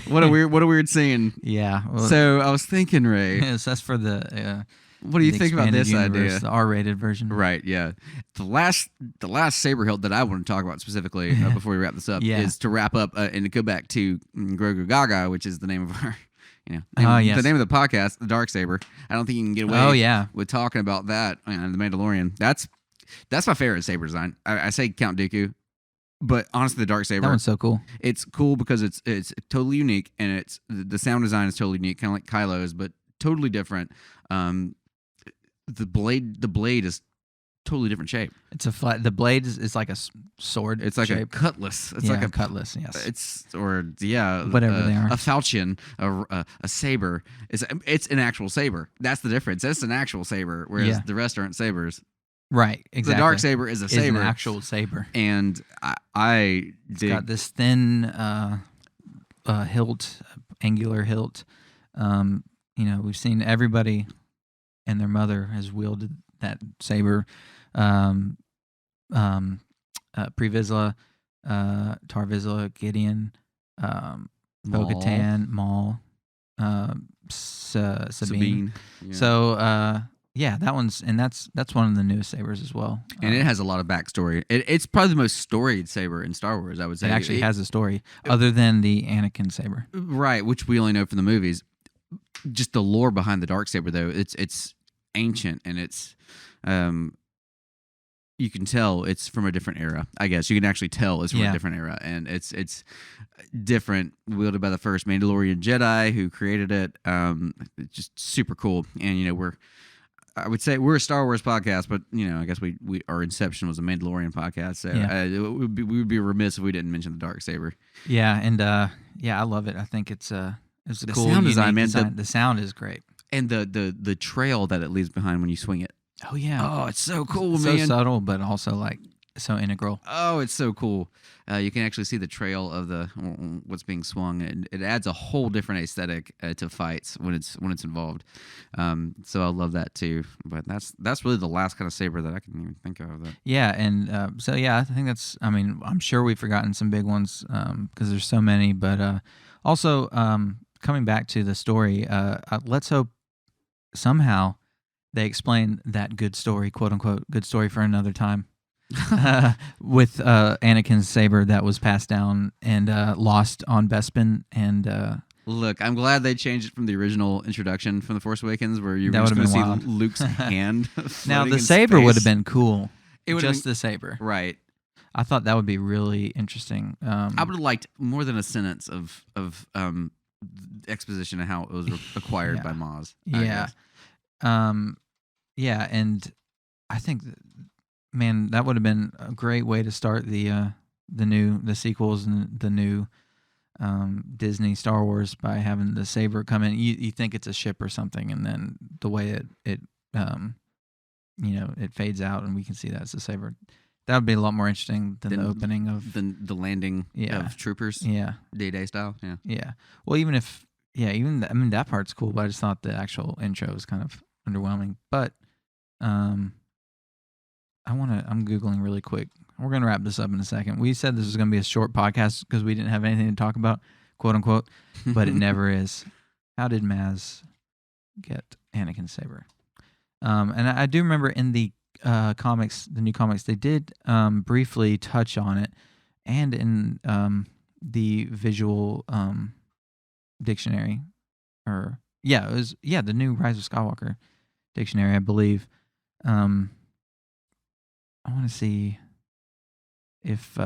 [SPEAKER 2] What a weird scene.
[SPEAKER 1] Yeah. Well,
[SPEAKER 2] So I was thinking, Ray,
[SPEAKER 1] yes, that's for the.
[SPEAKER 2] what do you
[SPEAKER 1] the
[SPEAKER 2] think about
[SPEAKER 1] expanded
[SPEAKER 2] this
[SPEAKER 1] universe,
[SPEAKER 2] idea?
[SPEAKER 1] the R-rated version.
[SPEAKER 2] Right, yeah. The last saber hilt that I want to talk about specifically before we wrap this up is to wrap up and to go back to Grogu Gaga, which is the name of our,
[SPEAKER 1] yes.
[SPEAKER 2] the name of the podcast, the Dark Saber. I don't think you can get away with talking about that. The Mandalorian. That's my favorite saber design. I say Count Dooku, but honestly, the Dark Saber.
[SPEAKER 1] That one's so cool.
[SPEAKER 2] It's cool because it's totally unique, and it's the sound design is totally unique, kind of like Kylo's, but totally different. The blade is totally different shape.
[SPEAKER 1] It's a flat. The blade is like a sword.
[SPEAKER 2] It's like
[SPEAKER 1] shape.
[SPEAKER 2] a cutlass. It's
[SPEAKER 1] Yeah,
[SPEAKER 2] like a
[SPEAKER 1] cutlass. Yes.
[SPEAKER 2] whatever
[SPEAKER 1] they are.
[SPEAKER 2] A falchion, a saber. It's an actual saber. That's the difference. It's an actual saber, whereas the rest aren't sabers.
[SPEAKER 1] Right. Exactly.
[SPEAKER 2] The dark saber is a
[SPEAKER 1] Is
[SPEAKER 2] saber,
[SPEAKER 1] an actual saber.
[SPEAKER 2] and I
[SPEAKER 1] It's
[SPEAKER 2] dig.
[SPEAKER 1] got this thin hilt, angular hilt. We've seen everybody and their mother has wielded that saber. Pre-Vizsla, Tar Vizsla, Gideon, Bo-Katan, Maul, Sabine.
[SPEAKER 2] Yeah.
[SPEAKER 1] So that one's that's one of the newest sabers as well.
[SPEAKER 2] And it has a lot of backstory. It's probably the most storied saber in Star Wars, I would say.
[SPEAKER 1] It actually has a story other than the Anakin saber.
[SPEAKER 2] Right, which we only know from the movies. Just the lore behind the Darksaber, though, it's ancient, and it's you can tell it's from a different era. I guess you can actually tell it's from a different era, and it's different, wielded by the first Mandalorian Jedi who created it. It's just super cool, and I would say we're a Star Wars podcast, but I guess we our inception was a Mandalorian podcast, so we would be remiss if we didn't mention the Darksaber.
[SPEAKER 1] Yeah, and I love it. I think it's a cool
[SPEAKER 2] sound design, man.
[SPEAKER 1] Design. The sound is great,
[SPEAKER 2] and the trail that it leaves behind when you swing it.
[SPEAKER 1] Oh yeah.
[SPEAKER 2] Oh, it's so cool,
[SPEAKER 1] so
[SPEAKER 2] man.
[SPEAKER 1] subtle, but also like so integral.
[SPEAKER 2] Oh, it's so cool. You can actually see the trail of what's being swung, and it adds a whole different aesthetic to fights when it's involved. So I love that too. But that's really the last kind of saber that I can even think of.
[SPEAKER 1] Yeah, and I think that's. I mean, I'm sure we've forgotten some big ones because there's so many. But also coming back to the story, let's hope somehow they explain that good story, quote unquote, good story for another time. With Anakin's saber that was passed down and lost on Bespin, and
[SPEAKER 2] look, I'm glad they changed it from the original introduction from The Force Awakens, where you were
[SPEAKER 1] That
[SPEAKER 2] just going to
[SPEAKER 1] would've
[SPEAKER 2] see
[SPEAKER 1] been wild.
[SPEAKER 2] Luke's hand.
[SPEAKER 1] now
[SPEAKER 2] floating
[SPEAKER 1] the
[SPEAKER 2] in
[SPEAKER 1] saber
[SPEAKER 2] space.
[SPEAKER 1] would have been cool.
[SPEAKER 2] It would've
[SPEAKER 1] Just
[SPEAKER 2] been-
[SPEAKER 1] the saber,
[SPEAKER 2] right.
[SPEAKER 1] I thought that would be really interesting.
[SPEAKER 2] I would have liked more than a sentence of exposition of how it was acquired by Maz. I guess.
[SPEAKER 1] And I think, man, that would have been a great way to start the sequels and the new Disney Star Wars by having the saber come in. You think it's a ship or something, and then the way it fades out, and we can see that it's a saber. That would be a lot more interesting than the opening of
[SPEAKER 2] the landing of troopers.
[SPEAKER 1] Yeah,
[SPEAKER 2] Day-Day style. Yeah.
[SPEAKER 1] yeah. Well, that part's cool, but I just thought the actual intro was kind of underwhelming. But I'm Googling really quick. We're going to wrap this up in a second. We said this was going to be a short podcast because we didn't have anything to talk about, quote unquote, but it never is. How did Maz get Anakin's saber? And I do remember in the comics, the new comics, they did briefly touch on it, and in the visual dictionary, or it was the new Rise of Skywalker dictionary, I believe. I want to see if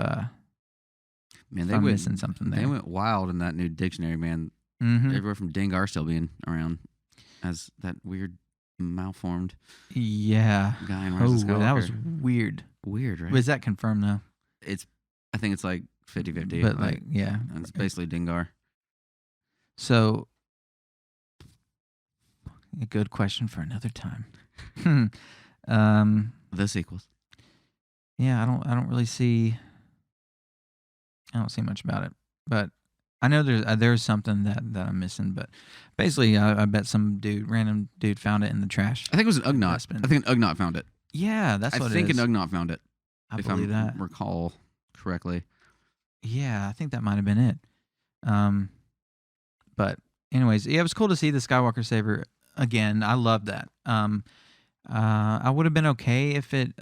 [SPEAKER 2] Man,
[SPEAKER 1] I'm missing something there.
[SPEAKER 2] They went wild in that new dictionary, man.
[SPEAKER 1] Mm-hmm.
[SPEAKER 2] Everywhere from Dengar still being around as that weird malformed guy in Rise of Skywalker.
[SPEAKER 1] That was weird.
[SPEAKER 2] Weird, right?
[SPEAKER 1] Was that confirmed though?
[SPEAKER 2] I think it's like 50-50.
[SPEAKER 1] But yeah.
[SPEAKER 2] It's basically Dengar.
[SPEAKER 1] So, a good question for another time.
[SPEAKER 2] The sequels.
[SPEAKER 1] Yeah, I don't really see. I don't see much about it, but I know there's something that I'm missing. But basically, I bet some random dude found it in the trash.
[SPEAKER 2] I think it was an Ugnaught. I think an Ugnaught found it.
[SPEAKER 1] Yeah, that's what it is.
[SPEAKER 2] I think an Ugnaught found it.
[SPEAKER 1] I believe that.
[SPEAKER 2] Recall correctly.
[SPEAKER 1] Yeah, I think that might have been it. But anyways, yeah, it was cool to see the Skywalker saber again. I love that. I would have been okay if it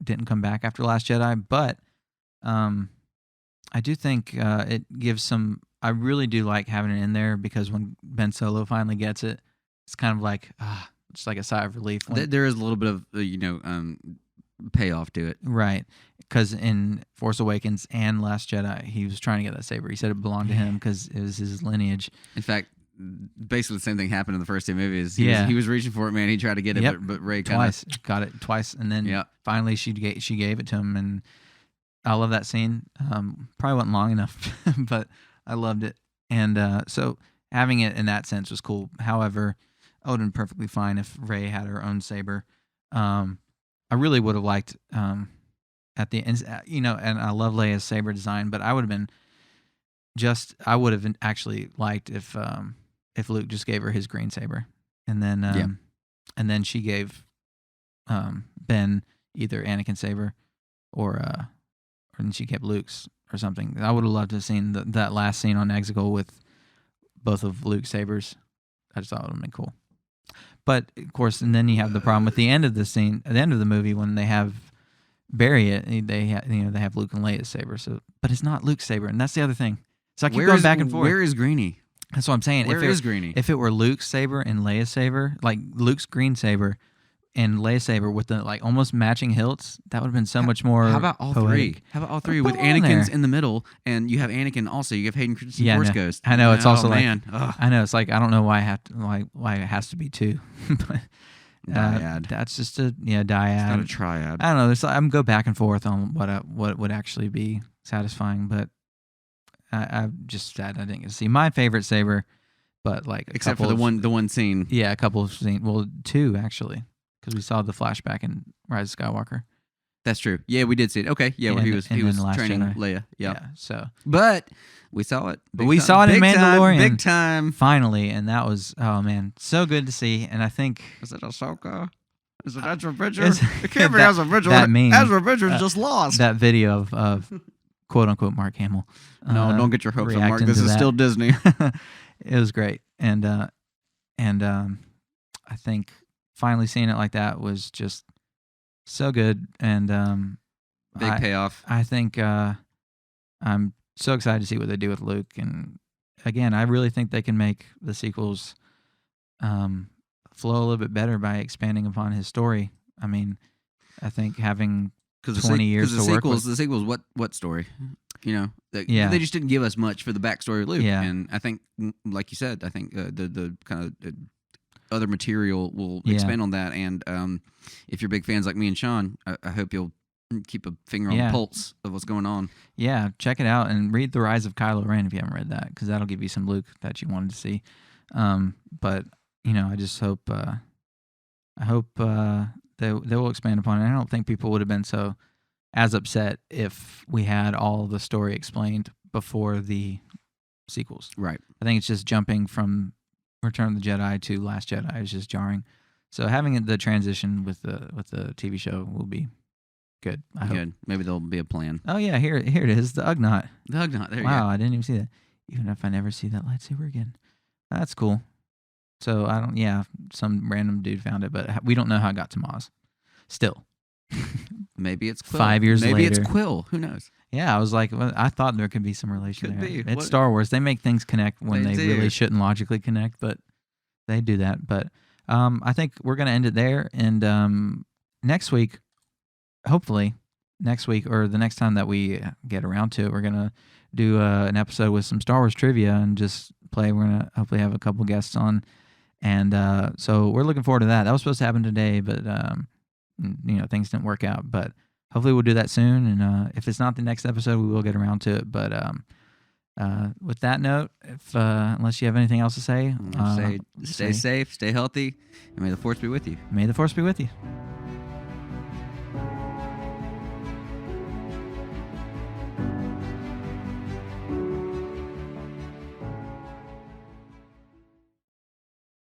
[SPEAKER 1] didn't come back after Last Jedi, but I do think it gives some. I really do like having it in there, because when Ben Solo finally gets it, it's kind of like just like a sigh of relief.
[SPEAKER 2] There is a little bit of payoff to it,
[SPEAKER 1] right? Because in Force Awakens and Last Jedi, he was trying to get that saber. He said it belonged to him because it was his lineage.
[SPEAKER 2] In fact, basically the same thing happened in the first two movies. He was reaching for it, man. He tried to get it, but Rey
[SPEAKER 1] got it twice, and then finally she gave it to him, and I love that scene. Probably wasn't long enough, but I loved it, and so having it in that sense was cool. However, I would have been perfectly fine if Rey had her own saber. I really would have liked at the end, and I love Leia's saber design, but I would have actually liked if Luke just gave her his green saber, and then she gave Ben either Anakin's saber or then she kept Luke's or something. I would have loved to have seen that last scene on Exegol with both of Luke's sabers. I just thought it would have been cool. But of course, and then you have the problem with the end of the scene, at the end of the movie, when they have bury it, they have Luke and Leia's saber. So, but it's not Luke's saber, and that's the other thing. So I keep going back and forth.
[SPEAKER 2] Where is Greenie?
[SPEAKER 1] That's what I'm saying.
[SPEAKER 2] Where is Greenie?
[SPEAKER 1] If it were Luke's saber and Leia's saber, like Luke's green saber and Leia's saber with the like almost matching hilts, that would have been so much more.
[SPEAKER 2] How about all
[SPEAKER 1] poetic.
[SPEAKER 2] three? How about all three with Anakin's in the middle, and you have Anakin also. You have Hayden Christensen Force Ghost.
[SPEAKER 1] I know it's also
[SPEAKER 2] man.
[SPEAKER 1] I know it's like I don't know why why it has to be two. But
[SPEAKER 2] dyad.
[SPEAKER 1] That's just a dyad. It's
[SPEAKER 2] not a triad.
[SPEAKER 1] I don't know. I'm go back and forth on what would actually be satisfying, but I'm just sad I didn't get to see my favorite saber, but like
[SPEAKER 2] except for the one scene.
[SPEAKER 1] Yeah, a couple of scenes. Well, two actually, because we saw the flashback in Rise of Skywalker.
[SPEAKER 2] That's true. Yeah, we did see it. Okay, yeah, where he was training Jedi. Leia. Yeah.
[SPEAKER 1] So,
[SPEAKER 2] but we saw it.
[SPEAKER 1] We saw it in Mandalorian,
[SPEAKER 2] big time,
[SPEAKER 1] finally, and that was so good to see. And I think
[SPEAKER 2] is it Ahsoka? Is it Ezra Bridger? It can't be
[SPEAKER 1] that,
[SPEAKER 2] Ezra Bridger.
[SPEAKER 1] That meme,
[SPEAKER 2] Ezra Bridger's just lost.
[SPEAKER 1] That video of quote unquote Mark Hamill.
[SPEAKER 2] No, don't get your hopes up, Mark. This is still Disney.
[SPEAKER 1] It was great, and I think finally seeing it like that was just so good, and
[SPEAKER 2] big payoff.
[SPEAKER 1] I think I'm so excited to see what they do with Luke, and again, I really think they can make the sequels flow a little bit better by expanding upon his story. I mean, I think having 20 years to work with.
[SPEAKER 2] The sequels, what story? They just didn't give us much for the backstory of Luke, and I think, like you said, I think the kind of other material will expand on that. And if you're big fans like me and Sean, I hope you'll keep a finger on the pulse of what's going on. Yeah,
[SPEAKER 1] check it out and read The Rise of Kylo Ren if you haven't read that, because that'll give you some Luke that you wanted to see. But I just hope they will expand upon it. I don't think people would have been as upset if we had all the story explained before the sequels.
[SPEAKER 2] Right.
[SPEAKER 1] I think it's just jumping from Return of the Jedi to Last Jedi is just jarring. So having the transition with the TV show will be good. I hope.
[SPEAKER 2] Good. Maybe there'll be a plan.
[SPEAKER 1] Oh yeah, here it is, the Ugnaught.
[SPEAKER 2] The Ugnaught. There you go.
[SPEAKER 1] Wow, I didn't even see that. Even if I never see that lightsaber again, that's cool. So I don't. Yeah, some random dude found it, but we don't know how it got to Maz. Still,
[SPEAKER 2] Maybe it's Quill.
[SPEAKER 1] 5 years
[SPEAKER 2] Maybe it's
[SPEAKER 1] later.
[SPEAKER 2] Quill. Who knows?
[SPEAKER 1] Yeah, I was like, well, I thought there could be some relation
[SPEAKER 2] Could
[SPEAKER 1] there.
[SPEAKER 2] be.
[SPEAKER 1] It's
[SPEAKER 2] What-
[SPEAKER 1] Star Wars. They make things connect when
[SPEAKER 2] They
[SPEAKER 1] they
[SPEAKER 2] do.
[SPEAKER 1] really shouldn't logically connect, but they do that. But I think we're gonna end it there. And next week, hopefully, next week or the next time that we get around to it, we're gonna do an episode with some Star Wars trivia and just play. We're gonna hopefully have a couple guests on, and so we're looking forward to that. That was supposed to happen today, but things didn't work out. But hopefully we'll do that soon. And if it's not the next episode, we will get around to it. But with that note, if unless you have anything else to say,
[SPEAKER 2] Stay safe, stay healthy, and may the Force be with you.
[SPEAKER 1] May the Force be with you.